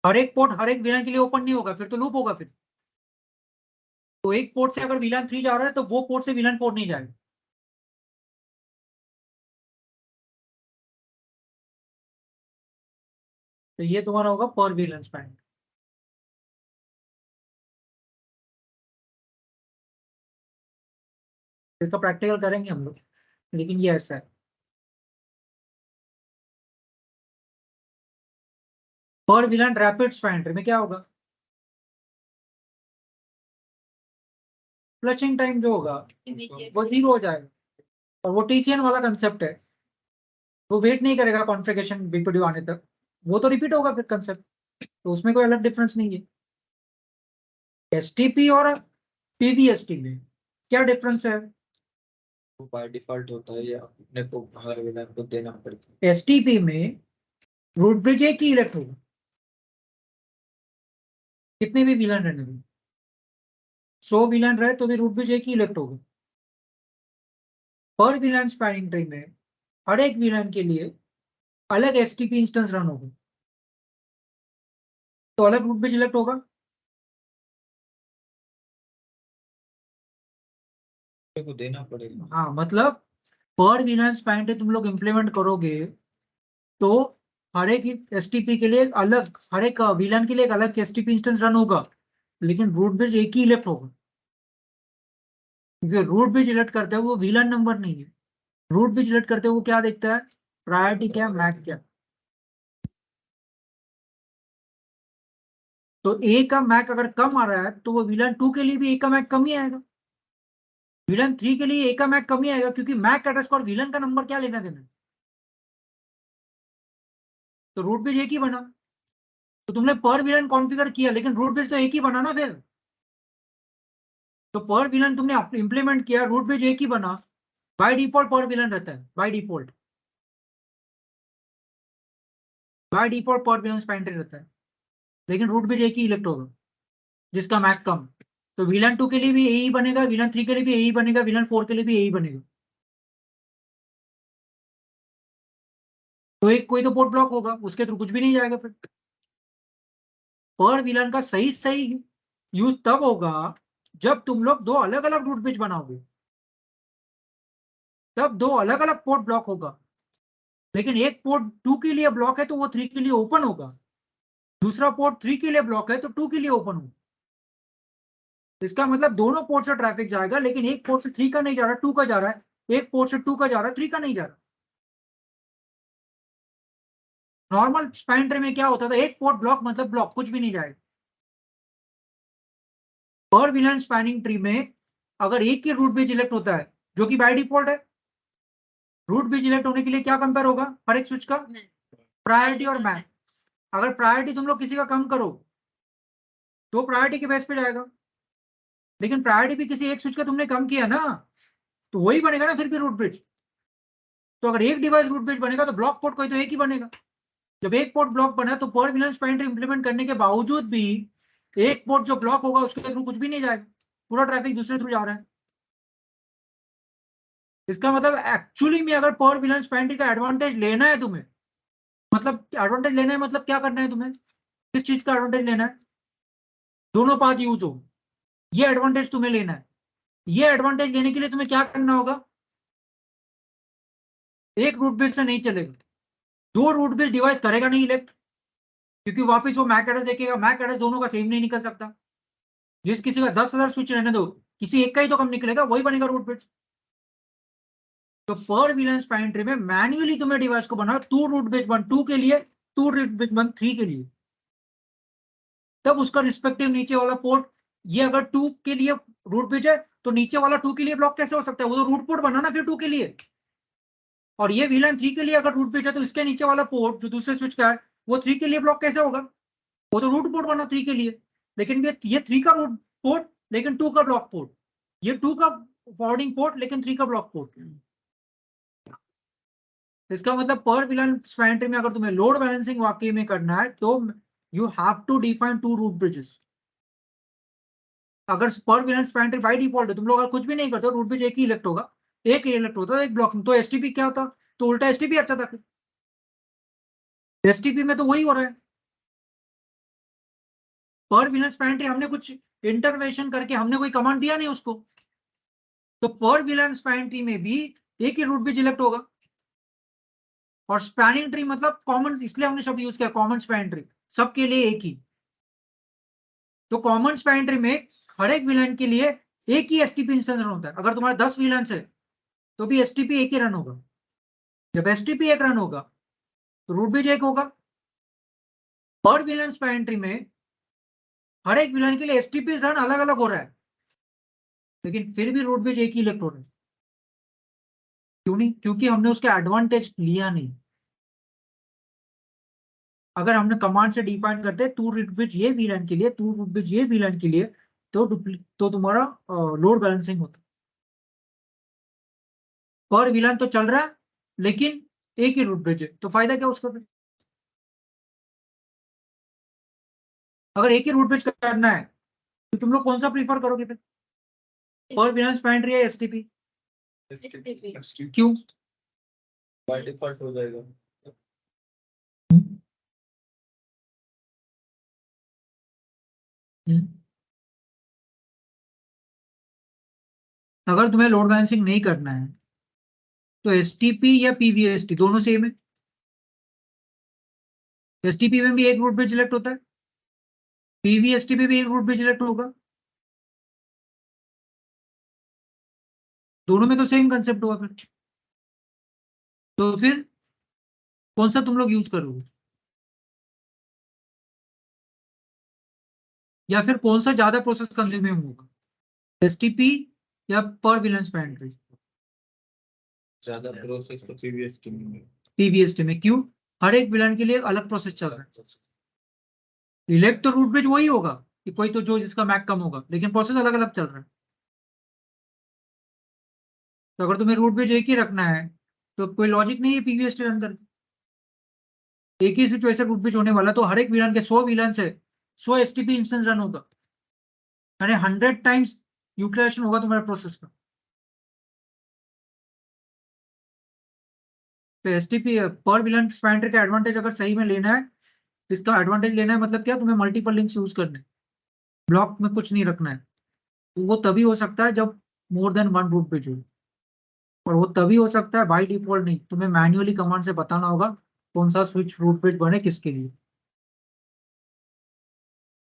हर एक पोर्ट हर एक VLAN के लिए ओपन नहीं होगा, फिर तो लूप होगा। फिर तो एक पोर्ट से अगर VLAN 3 जा रहा है तो वो पोर्ट से VLAN 4 नहीं जाएगा। तो ये तुम्हारा होगा पर VLAN स्पैन। इसका प्रैक्टिकल करेंगे हम लोग, लेकिन ये ऐसा है। पर VLAN रैपिड स्पैन ट्री में क्या होगा, फ्लशिंग टाइम जो होगा वो 0 हो जाएगा। और वो TCN वाला कंसेप्ट है, वो वेट नहीं करेगा कॉन्फ़िगरेशन BPDU आने तक, वो तो रिपीट होगा फिर कंसेप्ट। तो उसमें कोई अलग डिफरेंस नहीं है। STP और PVST में क्या डिफरेंस है, वो बाय डिफॉल्ट होता है या अपने को हर VLAN को देना पड़ता है। STP में रूट ब्रिज एक ही इलेक्ट होगा, कितने भी VLAN रहने दो, 100 VLAN रहे तो भी रूट ब्रिज एक ही इलेक्ट होगा। पर VLAN स्पैनिंग ट्री में हर एक VLAN के लिए अलग STP इंस्टेंस रन होगा, तो अलग रूट ब्रिज इलेक्ट होगा। को देना पड़ेगा। हाँ, मतलब पर VLAN स्पैनिंग ट्री तुम लोग इंप्लीमेंट करोगे तो हर एक STP के लिए अलग, हर एक VLAN के लिए एक अलग STP इंस्टेंस रन होगा, लेकिन रूट ब्रिज एक ही इलेक्ट होगा। क्योंकि रूट ब्रिज इलेक्ट करते हुए वो VLAN नंबर नहीं है, रूट ब्रिज इलेक्ट करते हुए वो क्या देखता है, प्रायोरिटी क्या, मैक क्या। तो A का मैक अगर कम आ रहा है तो वो VLAN 2 के लिए भी A का मैक कम ही आएगा, VLAN 3 के लिए A का मैक कम ही आएगा, क्योंकि मैक एड्रेस को और VLAN का नंबर क्या लेना देना। तो रूट ब्रिज एक ही बना, तो तुमने पर VLAN कॉन्फ़िगर किया लेकिन रूट ब्रिज तो एक ही बना ना फिर। तो पर VLAN तुमने इंप्लीमेंट किया, रूट ब्रिज एक ही बना, बाय डिफॉल्ट पर VLAN रहता है, बाय डिफॉल्ट पर VLAN स्पैन ट्री रहता है, लेकिन रूट ब्रिज एक ही इलेक्ट होगा जिसका मैक कम। तो VLAN 2 के लिए भी यही बनेगा, VLAN 3 के लिए भी यही बनेगा, VLAN 4 के लिए भी यही बनेगा। तो एक कोई तो पोर्ट ब्लॉक होगा, उसके थ्रू कुछ भी नहीं जाएगा। फिर पर VLAN का सही सही यूज तब होगा जब तुम लोग दो अलग अलग रूट ब्रिज बनाओगे, तब दो अलग अलग पोर्ट ब्लॉक होगा। लेकिन एक पोर्ट 2 के लिए ब्लॉक है तो वो 3 के लिए ओपन होगा, दूसरा पोर्ट 3 के लिए ब्लॉक है तो 2 के लिए ओपन होगा। इसका मतलब दोनों पोर्ट से ट्रैफिक जाएगा, लेकिन एक पोर्ट से 3 का नहीं जा रहा, 2 का जा रहा है, एक पोर्ट से 2 का जा रहा है, 3 का नहीं जा रहा। नॉर्मल स्पैन ट्री में क्या होता था, एक पोर्ट ब्लॉक मतलब ब्लॉक, कुछ भी नहीं जाएगा। पर विलन स्पैनिंग ट्री में अगर एक ही रूट ब्रिज इलेक्ट होता है, जो कि बाय डिफॉल्ट है, रूट ब्रिज इलेक्ट होने के लिए क्या कंपेयर होगा हर एक स्विच का, प्रायोरिटी और मैप। अगर प्रायोरिटी तुम लोग किसी का कम करो तो प्रायोरिटी के बेस पे जाएगा, लेकिन प्रायोरिटी भी किसी एक स्विच का तुमने कम किया ना, तो वही बनेगा ना फिर भी रूट ब्रिज। तो अगर एक डिवाइस रूट ब्रिज बनेगा तो ब्लॉक पोर्ट कोई तो एक ही बनेगा। जब एक पोर्ट ब्लॉक बना तो per VLAN span tree implement करने के बावजूद भी एक पोर्ट जो ब्लॉक होगा उसके थ्रू कुछ भी नहीं जाएगा, पूरा ट्रैफिक दूसरे थ्रू जा रहा है। इसका मतलब एक्चुअली में अगर पर विलन स्पैन ट्री का एडवांटेज लेना है तुम्हें, मतलब एडवांटेज लेना है मतलब क्या करना है तुम्हें, किस चीज का एडवांटेज लेना है, दोनों पाथ यूज हो, ये एडवांटेज तुम्हें लेना है। ये एडवांटेज लेने के लिए तुम्हें क्या करना होगा, एक रूट बेस से नहीं चलेगा, दो रूट बेस डिवाइस करेगा नहीं इलेक्ट, क्योंकि वापस वो मैक एड्रेस देखेगा, मैक एड्रेस दोनों का सेम नहीं निकल सकता। जिस किसी का 10,000 स्विच रहने दो, किसी एक का ही तो कम निकलेगा, वही बनेगा रूट बेस। तो पर विलन स्पैन ट्री में मैन्युअली तुम्हें डिवाइस को बनाना, टू रूट बेस 1 2 के लिए, टू रूट बेस 1 3 के लिए, तब उसका रिस्पेक्टिव नीचे वाला पोर्ट, ये अगर 2 के लिए रूट बेस है तो नीचे वाला 2 के लिए ब्लॉक कैसे हो सकता है, वो तो रूट पोर्ट बनाना फिर 2 के लिए। और ये VLAN 3 के लिए अगर रूट पेज है तो इसके नीचे वाला पोर्ट जो दूसरे स्विच का है वो 3 के लिए ब्लॉक कैसे होगा, वो तो रूट पोर्ट बना 3 के लिए, लेकिन ये 3 का रूट पोर्ट लेकिन 2 का ब्लॉक पोर्ट, ये 2 का फॉरवर्डिंग पोर्ट लेकिन 3 का ब्लॉक पोर्ट। इसका मतलब पर VLAN स्पैन ट्री में अगर तुम्हें लोड बैलेंसिंग वाकई में करना है तो you have to define 2 root bridges. अगर per VLAN span tree by default है, तुम लोग अगर कुछ भी नहीं करते रूट ब्रिज एक ही इलेक्ट होगा, एक ही इलेक्ट होता है एक ब्लॉक, तो एसटीपी क्या होता, तो उल्टा एसटीपी अच्छा था। एसटीपी में तो वही हो रहा है, पर विलन स्पैन ट्री हमने कुछ इंटरवेंशन करके हमने कोई कमांड दिया नहीं उसको, तो पर विलन स्पैन ट्री में भी एक ही रूट ब्रिज इलेक्ट होगा। और स्पैनिंग ट्री मतलब कॉमन, इसलिए हमने शब्द यूज किया कॉमन स्पैन ट्री, सबके लिए एक ही। तो कॉमन स्पैन ट्री में हर एक विलन के लिए एक ही एसटीपी इंस्टेंस रन होता है। अगर तुम्हारे 10 विलन है तो भी एसटीपी एक ही रन होगा। जब एसटीपी एक रन होगा तो रूट ब्रिज एक होगा। पर विलन स्पैन ट्री में हर एक विलन के लिए एसटीपी रन अलग अलग हो रहा है, लेकिन फिर भी रूट ब्रिज एक ही इलेक्ट हो रहा है। क्यों नहीं, क्योंकि हमने उसका एडवांटेज लिया नहीं। अगर हमने कमांड से डिफाइन करते टू रूट ब्रिज ये VLAN के लिए, टू रूट ब्रिज ये VLAN के लिए, तो तुम्हारा लोड बैलेंसिंग होता। पर VLAN तो चल रहा है लेकिन एक ही रूट ब्रिज है, तो फायदा क्या उसका फिर। अगर एक ही रूट ब्रिज करना है तो तुम लोग कौन सा प्रीफर करोगे फिर, पर VLAN स्पैन ट्री या एसटीपी, क्यों। बाय डिफॉल्ट हो जाएगा। अगर तुम्हें लोड बैलेंसिंग नहीं करना है तो एसटीपी या पीवीएसटी दोनों सेम है। एसटीपी में भी एक रूट ब्रिज सिलेक्ट होता है, पीवीएसटी में भी एक रूट ब्रिज सिलेक्ट होगा, दोनों में तो सेम कंसेप्ट होगा फिर। तो फिर कौन सा तुम लोग यूज करोगे, या फिर कौन सा ज्यादा प्रोसेस कंज्यूमिंग होगा, एसटीपी या पर विलन स्पैन ट्री। ज्यादा प्रोसेस तो प्रीवियस की में है। पीवीएसटी में क्यों, हर एक विलन के लिए एक अलग प्रोसेस चल रहा है। इलेक्ट तो रूट ब्रिज वही होगा कि कोई तो जो जिसका मैक कम होगा, लेकिन प्रोसेस अलग अलग चल रहा है। तो अगर तुम्हें रूट ब्रिज एक ही रखना है तो कोई लॉजिक नहीं है पीवीएसटी रन कर, एक ही स्विच वैसे रूट ब्रिज होने वाला तो हर एक विलन के 100 विलन से 100 एसटीपी इंस्टेंस रन होगा, यानी 100 टाइम्स यूटिलाइजेशन होगा तुम्हारे प्रोसेस का। तो एसटीपी पर विलन स्पैन ट्री का एडवांटेज अगर सही में लेना है, इसका एडवांटेज लेना है मतलब क्या, तुम्हें मल्टीपल लिंक्स यूज करने, ब्लॉक में कुछ नहीं रखना है। तो वो तभी हो सकता है जब more than one root page हो, और वो तभी हो सकता है बाय डिफॉल्ट नहीं, तुम्हें मैन्युअली कमांड से बताना होगा कौन सा स्विच रूट पेज बने किसके लिए।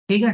ठीक है।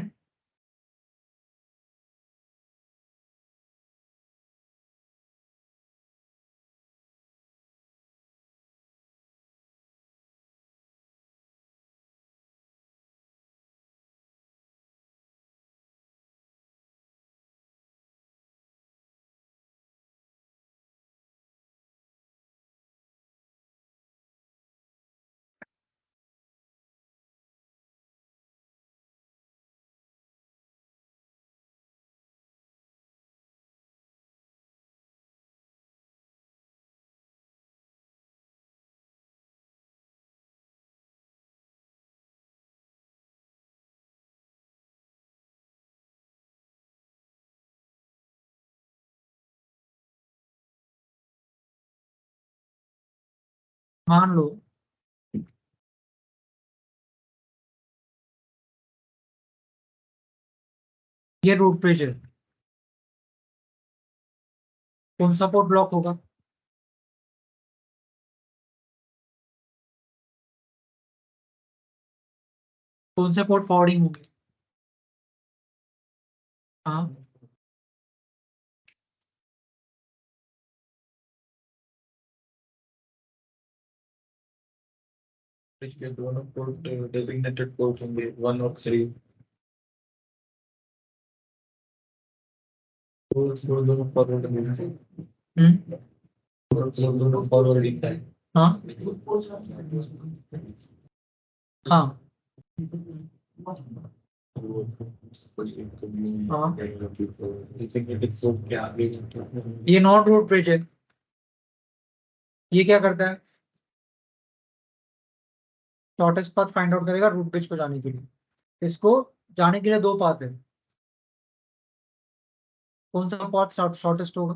मान लो ये रूट ब्रिज है, कौन सा पोर्ट ब्लॉक होगा? कौन से पोर्ट फॉरवर्डिंग होंगे? हाँ, इसके दोनों पोर्ट डेजिग्नेटेड पोर्ट होंगे 1 और 3। दोनों फॉरवर्डिंग दोनों फॉरवर्डिंग है। हाँ, हाँ, हाँ, डेजिग्नेटेड पोर्ट के आगे ये नॉन रूट ब्रिज है। ये क्या करता है? शॉर्टेस्ट पाथ फाइंड आउट करेगा रूट ब्रिज को जाने के लिए। इसको जाने के लिए दो पाथ है, कौन सा पाथ शॉर्टेस्ट होगा?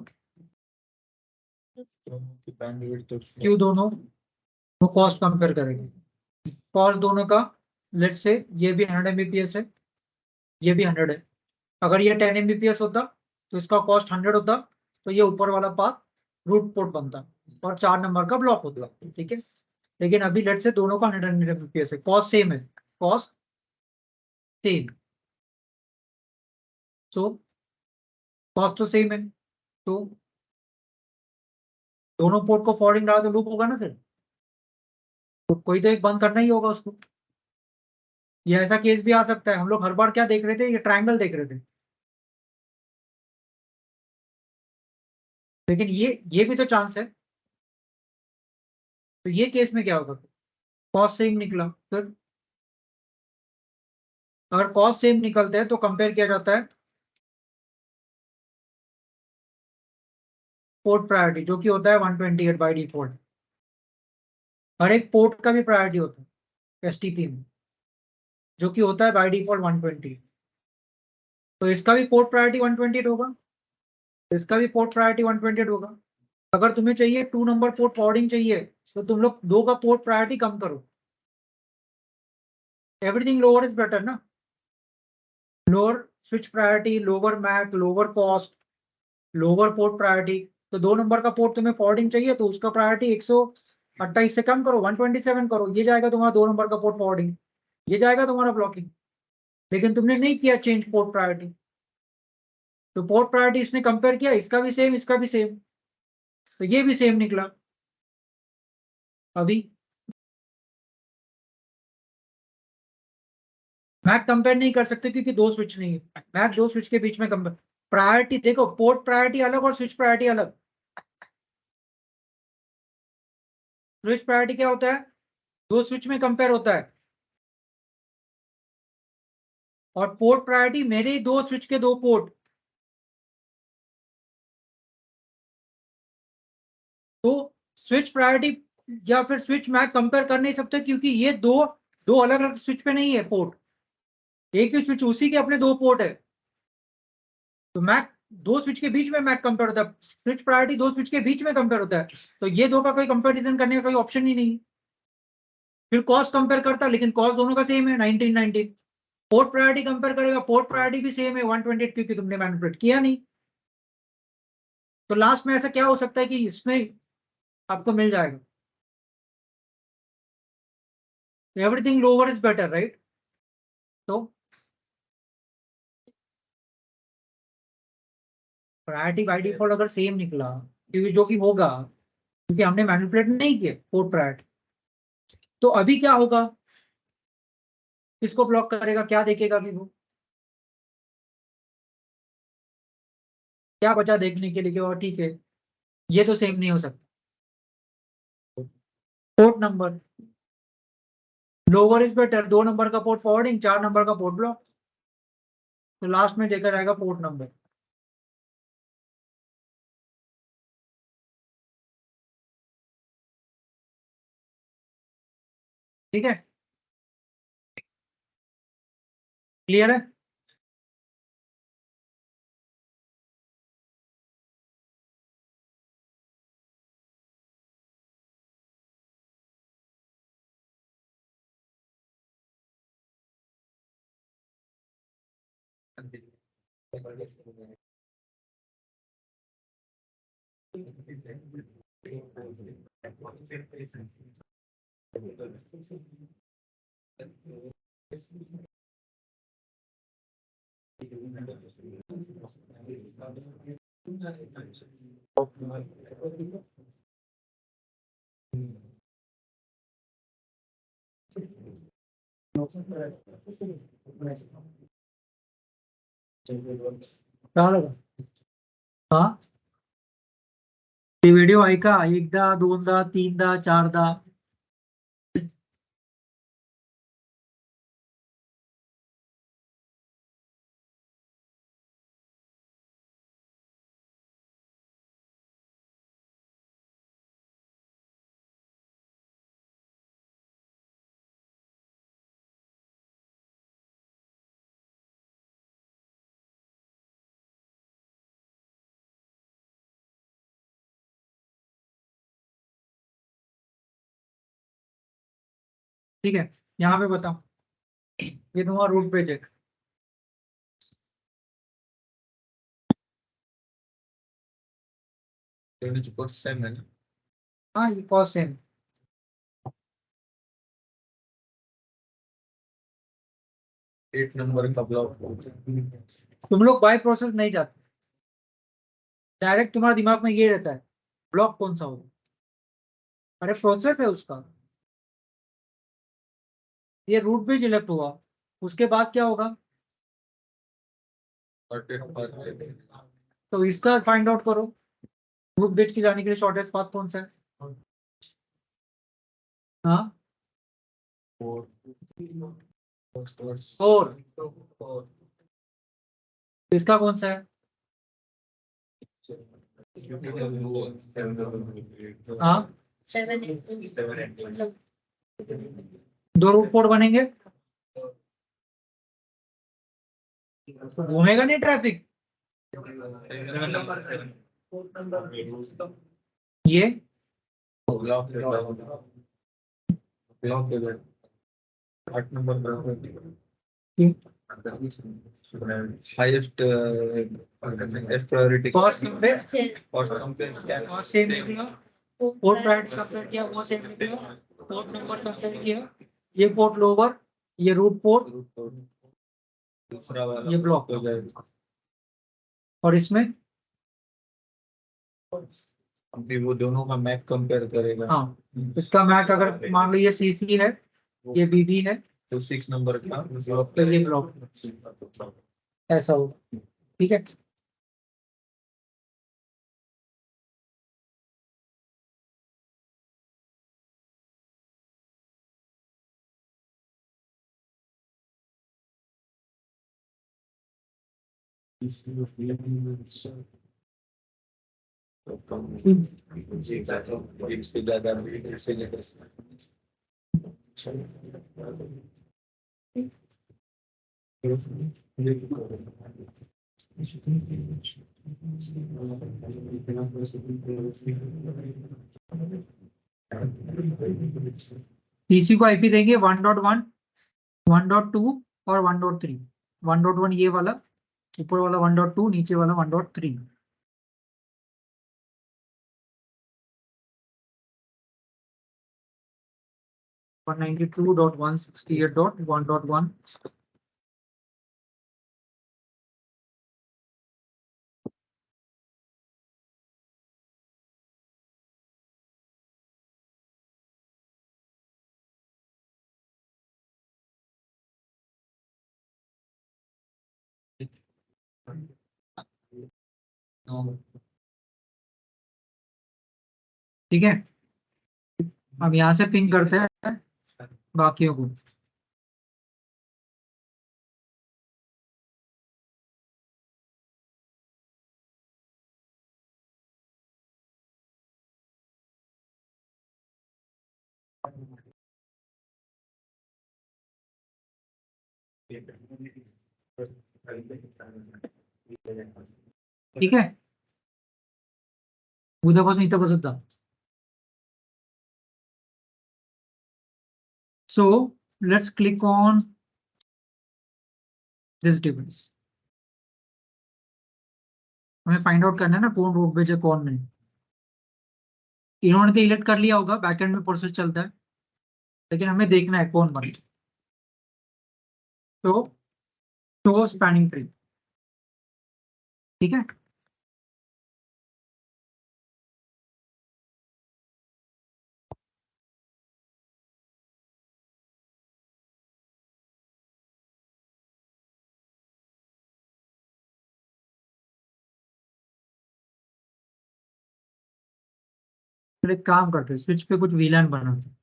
की बैंडविड्थ क्यों? दोनों वो कॉस्ट कंपेयर करेंगे। कॉस्ट दोनों का, लेट्स से ये भी 100 Mbps है, ये भी 100 है। अगर ये 10 Mbps होता तो इसका कॉस्ट 100 होता, तो ये ऊपर वाला पाथ रूट पोर्ट बनता और 4 नंबर का ब्लॉक होता। ठीक है, लेकिन अभी लेट्स से दोनों का 100 Mbps है, कॉस्ट सेम है, कॉस्ट सेम, सो कॉस्ट तो सेम है, तो दोनों पोर्ट को फॉरवर्डिंग डाला तो लूप होगा ना फिर, तो कोई तो एक बंद करना ही होगा उसको। ये ऐसा केस भी आ सकता है, हम लोग हर बार क्या देख रहे थे, ये ट्रायंगल देख रहे थे, लेकिन ये भी तो चांस है। तो ये केस में क्या होगा? कॉस्ट सेम निकला, फिर अगर कॉस्ट सेम निकलते हैं तो कंपेयर किया जाता है पोर्ट प्रायोरिटी, जो कि होता है 128 बाई डिफॉल्ट। हर एक पोर्ट का भी प्रायोरिटी होता है एसटीपी में, जो कि होता है बाई डिफॉल्ट 120। तो इसका भी पोर्ट प्रायोरिटी 128 होगा, इसका भी पोर्ट प्रायोरिटी 128 होगा। अगर तुम्हें चाहिए 2 नंबर पोर्ट फॉरवर्डिंग चाहिए, तो तुम लोग दो का पोर्ट प्रायोरिटी कम करो। एवरीथिंग लोअर इज बेटर ना, lower switch priority, lower MAC, lower cost, lower port priority. तो 2 नंबर का पोर्ट तुम्हें फॉरवर्डिंग चाहिए तो उसका प्रायोरिटी 128 से कम करो, 127 करो, ये जाएगा तुम्हारा 2 नंबर का पोर्ट फॉरवर्डिंग, ये जाएगा तुम्हारा ब्लॉकिंग। लेकिन तुमने नहीं किया चेंज पोर्ट प्रायोरिटी, तो पोर्ट प्रायोरिटी इसने कंपेयर किया, इसका भी सेम, इसका भी सेम, तो ये भी सेम निकला। अभी मैक कंपेयर नहीं कर सकते क्योंकि दो स्विच नहीं है, मैक दो स्विच के बीच में कंपेयर। प्रायोरिटी देखो, पोर्ट प्रायोरिटी अलग और स्विच प्रायोरिटी अलग। स्विच प्रायोरिटी क्या होता है? दो स्विच में कंपेयर होता है, और पोर्ट प्रायोरिटी मेरे ही दो स्विच के दो पोर्ट। तो स्विच प्रायोरिटी या फिर स्विच मैक कंपेयर कर नहीं सकते क्योंकि ये दो दो अलग अलग स्विच पे नहीं है पोर्ट, एक ही स्विच, उसी के अपने दो पोर्ट है। तो मैक दो स्विच के बीच में मैक कंपेयर होता है, स्विच प्रायोरिटी दो स्विच के बीच में कंपेयर होता है, तो ये दो का कोई कंपैरिजन करने का कोई ऑप्शन ही नहीं। फिर कॉस्ट कंपेयर करता, लेकिन कॉस्ट दोनों का सेम है 1919। पोर्ट प्रायोरिटी कंपेयर करेगा, पोर्ट प्रायोरिटी भी सेम है 128, क्योंकि तुमने मैनिपुलेट किया नहीं। तो लास्ट में ऐसा क्या हो सकता है कि इसमें आपको मिल जाएगा, everything lower is better, right? तो प्रायोरिटी बाय डिफॉल्ट अगर सेम निकला, क्योंकि जो कि होगा, क्योंकि हमने मैनिपुलेट नहीं किया पोर्ट प्रायोरिटी, तो अभी क्या होगा? किसको ब्लॉक करेगा, क्या देखेगा अभी वो? क्या बचा देखने के लिए कि और ठीक है, ये तो सेम नहीं हो सकता। Port number lower is better, 2 number का पोर्ट फॉरवर्डिंग, 4 नंबर का पोर्ट ब्लॉक, तो लास्ट में देखा जाएगा पोर्ट नंबर। ठीक है, क्लियर है? कळालं का? हा ते व्हिडिओ ऐका एकदा दोनदा तीनदा चारदा. ठीक है, यहाँ पे बताओ, ये तुम्हारा रूट पेज है। सेम है ना? हाँ ये कॉस्ट सेम। एट नंबर का ब्लॉक। तुम लोग बाय प्रोसेस नहीं जाते, डायरेक्ट तुम्हारे दिमाग में ये रहता है ब्लॉक कौन सा होगा। अरे प्रोसेस है उसका, ये रूट पेज इलेक्ट हुआ, उसके बाद क्या होगा, तो इसका फाइंड आउट करो, रूट पेज की जाने के लिए शॉर्टेस्ट पाथ कौन सा है। हाँ 4, इसका कौन सा है। हाँ 7 मतलब 2 रूट पोर्ट बनेंगे तो घूमेगा नहीं ट्रैफिक। ये ब्लॉक हो जाए 8 number highest priority cost compare, cost compare क्या कॉस्ट सेम निकला, पोर्ट प्राइस कंपेयर किया वो सेम निकला, पोर्ट नंबर कंपेयर किया, ये पोर्ट लोअर, ये रूट पोर्ट, दूसरा वाला ये ब्लॉक हो जाएगा। और इसमें अभी वो दोनों का मैक कंपेयर करेगा। हाँ इसका मैक अगर मान लो ये सीसी है, ये बीबी है, तो 6 नंबर का तो ये ब्लॉक ऐसा होगा। ठीक है, इससे ज्यादा इससे ज्यादा पीसी को आईपी देंगे 1.1, 1.2 और 1.3। 1.1 ये वाला, ऊपर वाला 1.2, नीचे वाला 1.3। वन 92.168.1.1। ठीक है, अब यहाँ से पिंग करते हैं बाकियों को। ठीक है, उद्यापासून इथं बसत जा. So let's click on this device. हमें फाइंड आउट करना है ना कौन रूट ब्रिज है कौन नहीं। इन्होंने तो इलेक्ट कर लिया होगा, बैकएंड में प्रोसेस चलता है, लेकिन हमें देखना है कौन बने। तो शो स्पैनिंग ट्री, ठीक है। फिर एक काम करते हैं, स्विच पे कुछ वीलैन बनाते हैं।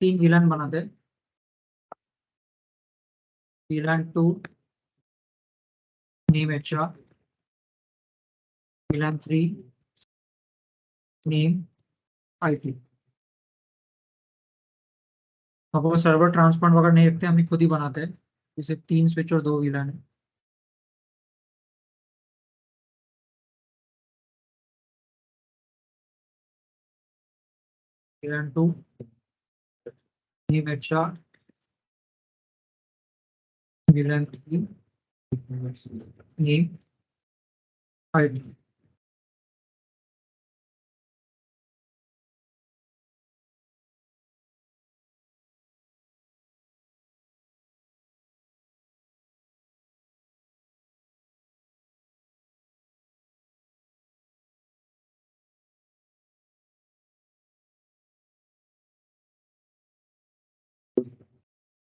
तीन वीलैन बनाते हैं। वीलैन 2 name HR, VLAN 3 name IT। अब वो सर्वर ट्रांसपोर्ट वगैरह नहीं रखते, हम ही खुद ही बनाते हैं। इसे 3 स्विच और 2 वीलैन है। VLAN 2 name HR, VLAN 3 name ID।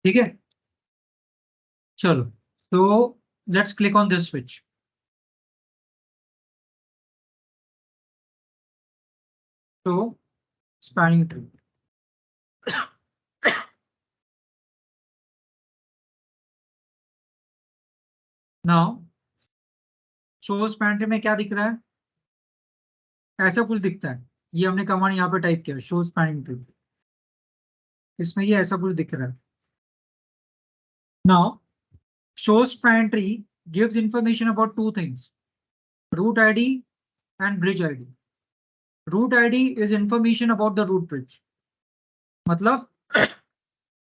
ठीक है, चलो तो let's click on this switch. तो spanning tree, now show span tree में क्या दिख रहा है, ऐसा कुछ दिखता है। ये हमने कमांड यहाँ पे टाइप किया, शो स्पैनिंग ट्री, इसमें ये ऐसा कुछ दिख रहा है। Now show span tree gives information about two things, root ID and bridge ID. root ID is information about the root bridge. मतलब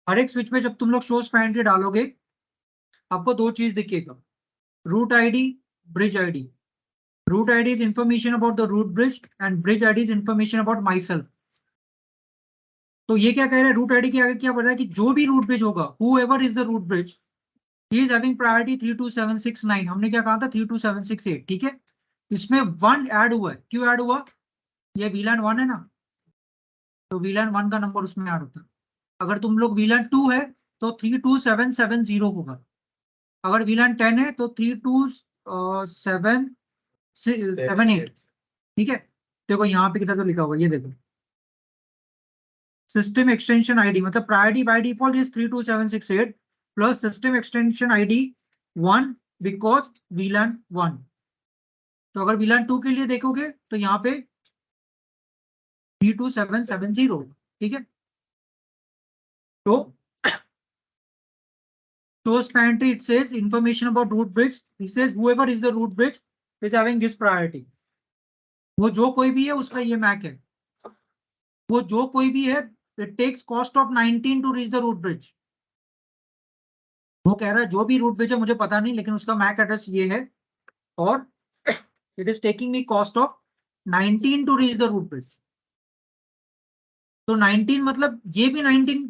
हर एक स्विच पे जब तुम लोग शो स्पैन ट्री डालोगे आपको दो चीज दिखेगा, root ID, bridge ID. root ID is information about the root bridge and bridge ID is information about myself. तो ये क्या कह रहा है, रूट आईडी के आगे क्या बोल रहा है कि जो भी रूट ब्रिज होगा, whoever is the root bridge, he is having priority 32769। हमने क्या कहा था 32768, ठीक है। इसमें 1 ऐड हुआ है, क्यों ऐड हुआ, ये VLAN 1 है ना, तो VLAN 1 का नंबर उसमें ऐड होता है। अगर तुम लोग VLAN 2 है तो 32770 होगा, अगर VLAN 10 है तो 32778, ठीक है। देखो यहाँ पे कितना तो लिखा होगा, ये देखो सिस्टम एक्सटेंशन आईडी, मतलब priority by default is 32768 plus system extension ID 1 because VLAN 1। तो अगर VLAN 2 के लिए देखोगे तो यहाँ पे 32770, ठीक है। तो span tree, it says information about root bridge, it says whoever is the root bridge is having this priority। वो जो कोई भी है उसका ये मैक है, वो जो कोई भी है it takes cost of 19 to reach the root bridge। वो कह रहा है जो भी रूट ब्रिज है मुझे पता नहीं, लेकिन उसका मैक एड्रेस ये है और it is taking me cost of 19 to reach the root bridge. तो 19 मतलब ये भी 19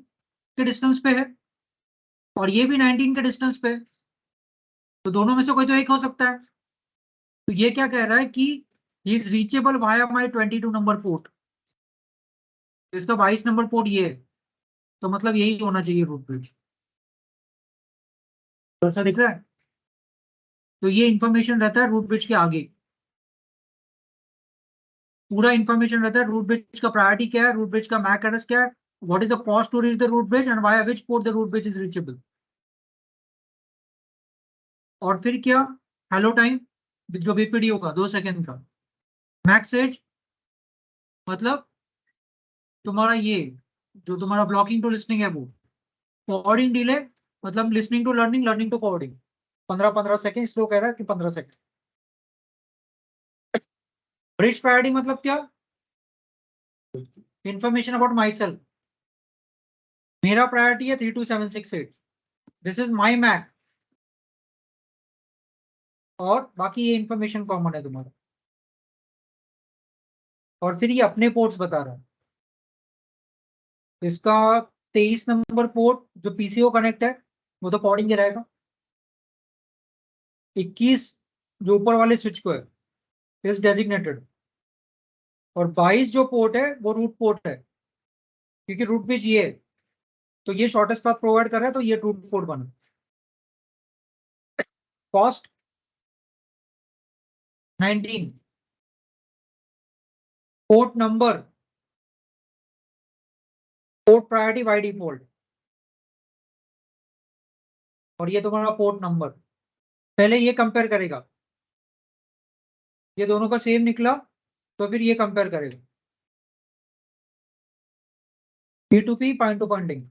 के डिस्टेंस पे है और ये भी 19 के डिस्टेंस पे है, तो दोनों में से कोई तो एक हो सकता है। तो ये क्या कह रहा है कि he is reachable via my 22 number port, इसका 22 नंबर पोर्ट ये है, तो मतलब यही होना चाहिए रूट ब्रिज। तो ऐसा दिख रहा है, तो ये इंफॉर्मेशन रहता है रूट ब्रिज के आगे, पूरा इंफॉर्मेशन रहता है रूट ब्रिज का प्रायोरिटी क्या है, रूट ब्रिज का मैक एड्रेस क्या है, what is the cost to reach the root bridge and via which port the root bridge is reachable. और फिर क्या, हेलो टाइम जो बीपीडी होगा 2 सेकंड का, मैक्स एज मतलब तुम्हारा ये जो तुम्हारा ब्लॉकिंग टू लिसनिंग है वो, फॉरवर्डिंग डिले मतलब listening to learning, learning to forwarding 15 second, slow कह रहा है कि 15 सेकंड। ब्रिज प्रायोरिटी मतलब क्या, इंफॉर्मेशन अबाउट माई सेल्फ, मेरा प्रायोरिटी है 32768, दिस इज माई मैक, और बाकी ये इंफॉर्मेशन कॉमन है तुम्हारा, और फिर ये अपने पोर्ट्स बता रहा है। इसका 23 नंबर पोर्ट जो पीसीओ कनेक्ट है वो तो कॉर्डिंग के रहेगा। 21 जो ऊपर वाले स्विच को है इज डेजिग्नेटेड, और 22 जो पोर्ट है वो रूट पोर्ट है, क्योंकि रूट पेज ये है, तो ये शॉर्टेस्ट पाथ प्रोवाइड कर रहा है, तो ये रूट पोर्ट बना। Cost 19, port number, port priority by default, और ये तुम्हारा पोर्ट नंबर। पहले ये कंपेयर करेगा, ये दोनों का सेम निकला तो फिर ये कंपेयर करेगा P2P पॉइंट टू पॉइंटिंग।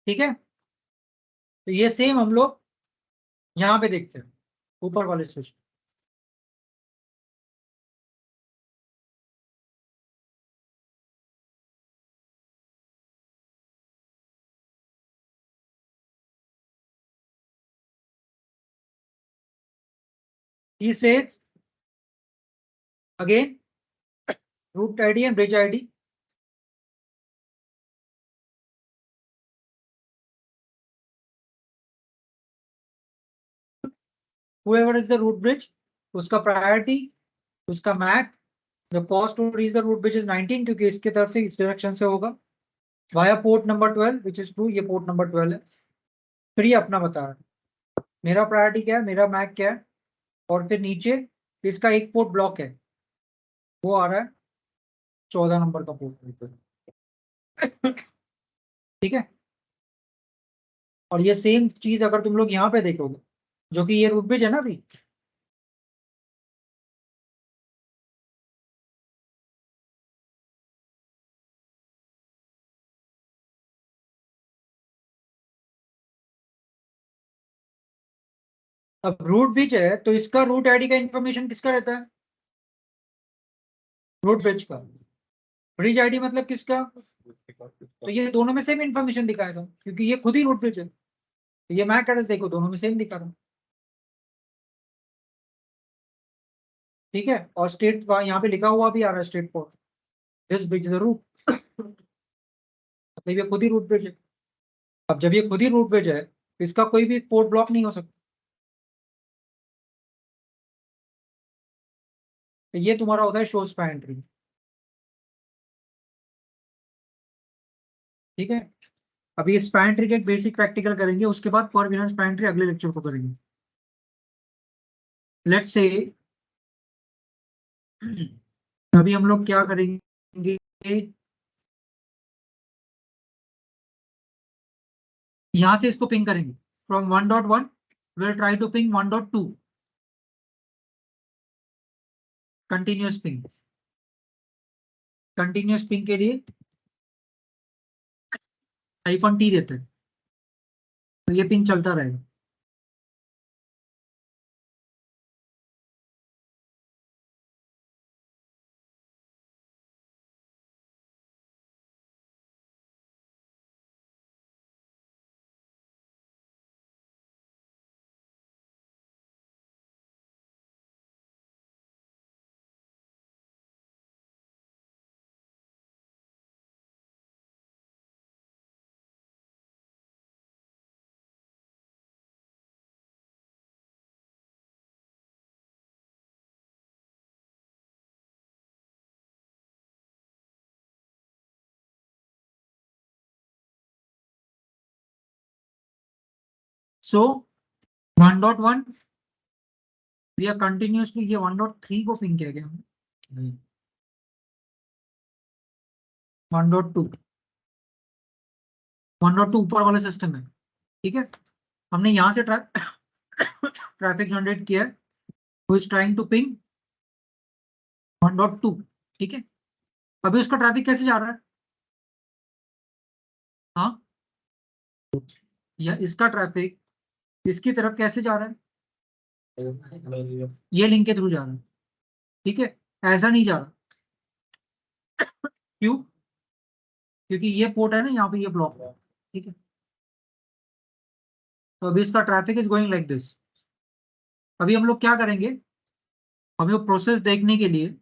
ठीक है, तो ये सेम हम लोग यहां पे देखते हैं ऊपर वाले switch. He says again root ID and bridge ID. Whoever is the root bridge, उसका priority, उसका MAC, the cost to reach the root bridge is 19, क्योंकि इसके तरफ से इस डायरेक्शन से होगा via port number 12 which is true, ये port number 12 है। फिर ये अपना बता रहा है मेरा प्रायोरिटी क्या है, मेरा MAC क्या है, और फिर नीचे इसका एक पोर्ट ब्लॉक है, वो आ रहा है 14 नंबर का पोर्ट। ठीक है, और ये सेम चीज अगर तुम लोग यहाँ पे देखोगे, जो कि ये रूट ब्रिज है ना अभी, अब रूट ब्रिज है तो इसका रूट आईडी का इंफॉर्मेशन किसका रहता है, रूट ब्रिज का। ब्रिज आईडी मतलब किसका, तो ये दोनों में सेम इंफॉर्मेशन दिखाएगा, क्योंकि ये खुद ही रूट ब्रिज है। तो ये मैक एड्रेस देखो दोनों में सेम दिखा रहा हूं। ठीक है, और स्टेट यहाँ पे लिखा हुआ भी आ रहा है, state port this bridge the root, मतलब ये खुद ही रूट ब्रिज है। अब जब ये खुद ही रूट ब्रिज है तो इसका कोई भी पोर्ट ब्लॉक नहीं हो सकता। तो ये तुम्हारा होता है शो स्पैन ट्री। ठीक है, अभी स्पैन ट्री का एक बेसिक प्रैक्टिकल करेंगे, उसके बाद परविनन स्पैन ट्री अगले लेक्चर को करेंगे। लेट्स से अभी हम लोग क्या करेंगे, यहां से इसको पिंग करेंगे from 1.1 will try to ping 1.2 continuous ping. Continuous ping के लिए -T देते हैं, तो ये पिंग चलता रहेगा। सो 1.1 वी आर कंटिन्यूअसली, ये 1.3 को पिंग किया गया, 1.2 ऊपर वाला सिस्टम है। ठीक है, हमने यहां से ट्रैफिक जनरेट किया है, who is trying to ping 1.2। ठीक है, अभी उसका ट्रैफिक कैसे जा रहा है, हाँ, या इसका ट्रैफिक इसकी तरफ कैसे जा रहा है, ये लिंक के थ्रू जा रहा है। ठीक है, ऐसा नहीं जा रहा, क्यों, क्योंकि ये पोर्ट है ना, यहाँ पे ये ब्लॉक है, ठीक है। तो अभी इसका traffic is going like this. अभी हम लोग क्या करेंगे, हम लोग प्रोसेस देखने के लिए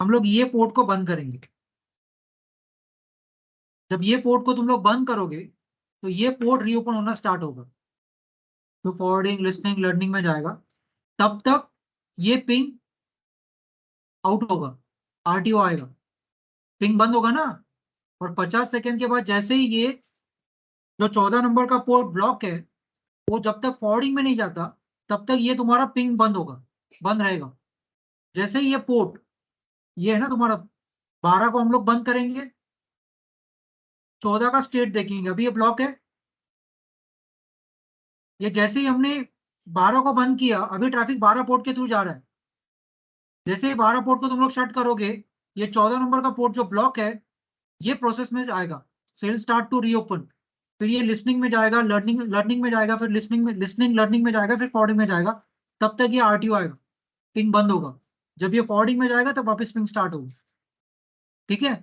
हम लोग ये पोर्ट को बंद करेंगे। जब ये पोर्ट को तुम लोग बंद करोगे तो ये पोर्ट रीओपन होना स्टार्ट होगा, तो फॉरवर्डिंग लिसनिंग लर्निंग में जाएगा। तब तक ये पिंग आउट होगा, आरटीओ आएगा, पिंग बंद होगा ना। और 50 सेकेंड के बाद जैसे ही ये जो 14 नंबर का पोर्ट ब्लॉक है वो जब तक फॉरवर्डिंग में नहीं जाता तब तक ये तुम्हारा पिंग बंद होगा, बंद रहेगा। जैसे ही ये पोर्ट ये है ना तुम्हारा 12 को हम लोग बंद करेंगे, 14 का स्टेट देखेंगे, अभी ये ब्लॉक है। ये जैसे ही हमने 12 को बंद किया, अभी ट्रैफिक 12 पोर्ट के थ्रू जा रहा है। जैसे ही 12 पोर्ट को तुम लोग शट करोगे, ये 14 नंबर का पोर्ट जो ब्लॉक है ये प्रोसेस में आएगा, so will start to reopen. फिर ये लिसनिंग में जाएगा, लर्निंग में जाएगा, फिर लिसनिंग लर्निंग में जाएगा, फिर फॉरवर्डिंग में जाएगा। तब तक ये आरटीओ आएगा, पिंग बंद होगा। जब ये फॉरवर्डिंग में जाएगा तब वापस पिंग स्टार्ट होगा, ठीक है।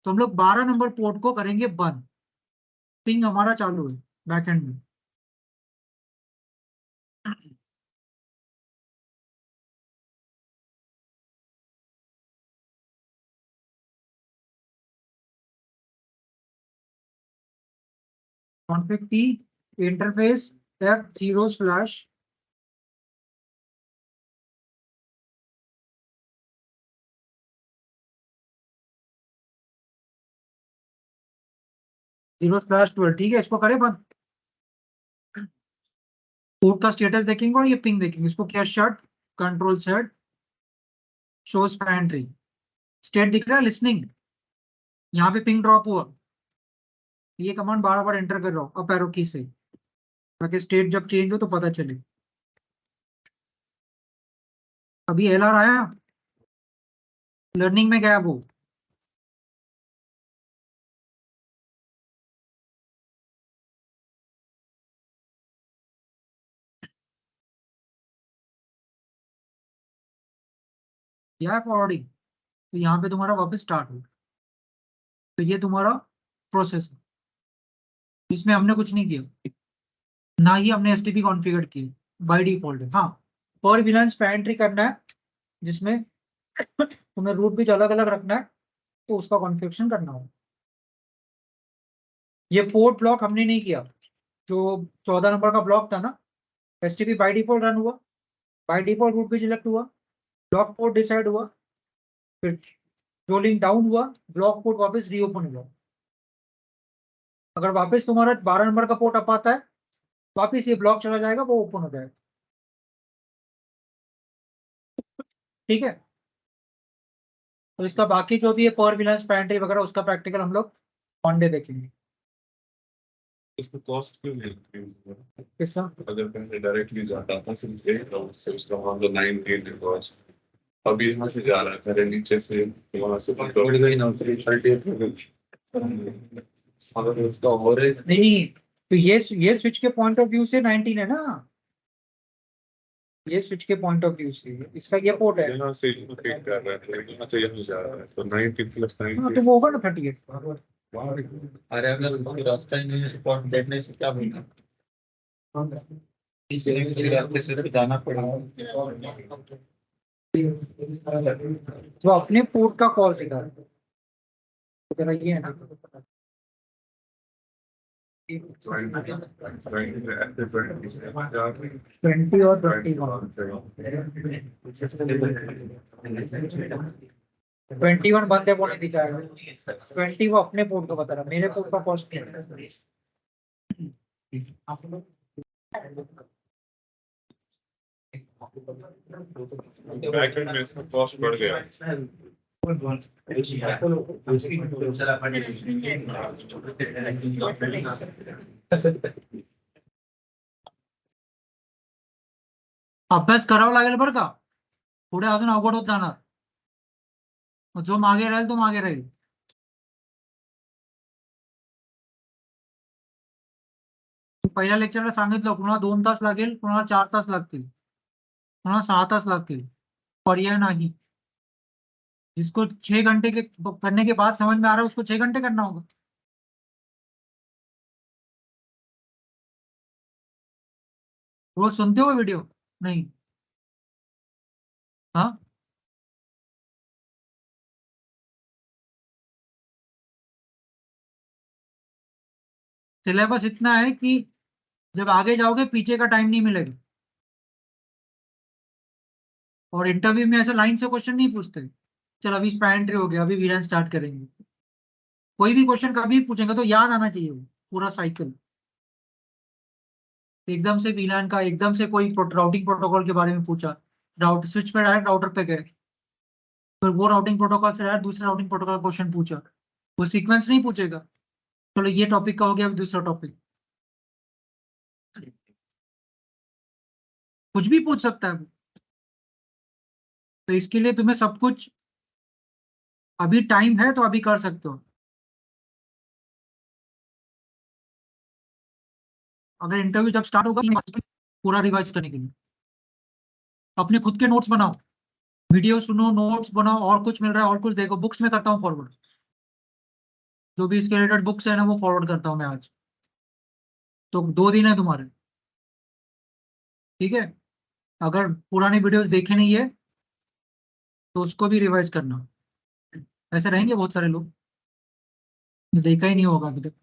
तो हम लोग 12 नंबर पोर्ट को करेंगे बंद, पिंग हमारा चालू है बैकएंड में। कॉन्फ़िग टी इंटरफेस F0/, (0/12), ठीक है। इसको करें बंद, पोर्ट का स्टेटस देखेंगे और ये पिंग देखेंगे। इसको क्या shut, control set, shows pantry, state दिख रहा है लिसनिंग, यहाँ पे पिंग ड्रॉप हुआ। ये कमांड बार बार एंटर कर रहा हूँ अप एरो की से, ताकि स्टेट जब चेंज हो तो पता चले। अभी एलआर आया, लर्निंग में गया वो, या फॉरवर्डिंग, तो यहाँ पे तुम्हारा वापस स्टार्ट हो। तो ये तुम्हारा प्रोसेस है, इसमें हमने कुछ नहीं किया, ना ही हमने एसटीपी कॉन्फ़िगर की, बाय डिफॉल्ट है। हाँ, पर विलान पैंट्री करना है जिसमें तुम्हें रूट भी अलग अलग रखना है, तो उसका कॉन्फ़िगरेशन करना होगा। ये पोर्ट ब्लॉक हमने नहीं किया, जो 14 नंबर का ब्लॉक था ना, एसटीपी बाय डिफॉल्ट रन हुआ, बाय डिफॉल्ट रूट भी सिलेक्ट हुआ, ब्लॉक पोर्ट डिसाइड हुआ, फिर रोलिंग डाउन हुआ, ब्लॉक पोर्ट वापस रीओपन हुआ। अगर वापस तुम्हारा 12 नंबर का पोर्ट अप आता है, वापस ये ब्लॉक चला जाएगा, वो ओपन हो जाएगा, ठीक है। तो इसका बाकी जो भी है पर विलान पैंट्री वगैरह, उसका प्रैक्टिकल हम लोग ऑन डे देखेंगे। इसमें कॉस्ट क्यों नहीं increase हुआ? किसका? अगर पहले डायरेक्टली जाता था सिर्फ एक राउंड से, उसका मान लो 9 गेट कॉस्ट, अभी यहाँ से जा रहा है पहले नीचे से, वहां से बढ़ गई ना, 38 हो गई। अगर उसका ओवरेज नहीं, तो ये स्विच के पॉइंट ऑफ व्यू से 19 है ना, ये स्विच के पॉइंट ऑफ व्यू से इसका ये पोर्ट है। यहाँ से पिक कर रहा है, यहाँ से यहाँ जा रहा है, तो 90 प्लस हाँ, 90 तो वो होगा ना 38। अरे अगर कोई रास्ता ही नहीं है रिपोर्ट देखने से क्या होगा? किसी रास्ते से तो जाना पड़ेगा। तो अपने पोर्ट का कॉस्ट दिखा रहा है, तो जरा ये है ना, 20 और 21 बंदे को नहीं दिखाएगा, 20 वो अपने पोर्ट को बता रहा, मेरे पोर्ट का कॉस्ट नहीं है। बैकएंड में इसका कॉस्ट बढ़ गया। अभ्यास करावं लागेल बरं का, पुढे अजून अवघड होत जाणार, जो मागे राहील तो मागे राहील। पहिल्या लेक्चरला सांगितलं, कुणाला 2 तास लागेल, कुणाला 4 तास लागतील, कुणाला 6 तास लागतील, पर्याय नाही। जिसको 6 घंटे के करने के बाद समझ में आ रहा है उसको 6 घंटे करना होगा। रोज सुनते हो वीडियो? नहीं। हाँ, सिलेबस इतना है कि जब आगे जाओगे पीछे का टाइम नहीं मिलेगा। और इंटरव्यू में ऐसा लाइन से क्वेश्चन नहीं पूछते, चल अभी स्पैन एंट्री हो गया, अभी वीरेन स्टार्ट करेंगे। कोई भी क्वेश्चन कभी पूछेंगे तो याद आना चाहिए वो पूरा साइकिल। एकदम से वीलान का, एकदम से कोई राउटिंग प्रोटोकॉल के बारे में पूछा, राउट स्विच पे डायरेक्ट राउटर पे गए, फिर वो राउटिंग प्रोटोकॉल से डायरेक्ट दूसरे राउटिंग प्रोटोकॉल क्वेश्चन पूछा, वो सीक्वेंस नहीं पूछेगा। चलो ये टॉपिक का हो गया, अभी दूसरा टॉपिक। कुछ भी पूछ सकता है वो। तो इसके लिए तुम्हें सब कुछ, अभी टाइम है तो अभी कर सकते हो। अगर इंटरव्यू जब स्टार्ट होगा पूरा रिवाइज करने के लिए अपने खुद के नोट्स बनाओ, वीडियो सुनो, नोट्स बनाओ, और कुछ मिल रहा है और कुछ देखो। बुक्स में करता हूँ फॉरवर्ड, जो भी इसके रिलेटेड बुक्स है ना वो फॉरवर्ड करता हूँ मैं आज। तो 2 दिन है तुम्हारे, ठीक है। अगर पुरानी वीडियोस देखे नहीं है तो उसको भी रिवाइज करना। ऐसे रहेंगे बहुत सारे लोग, देखा ही नहीं होगा अभी तक।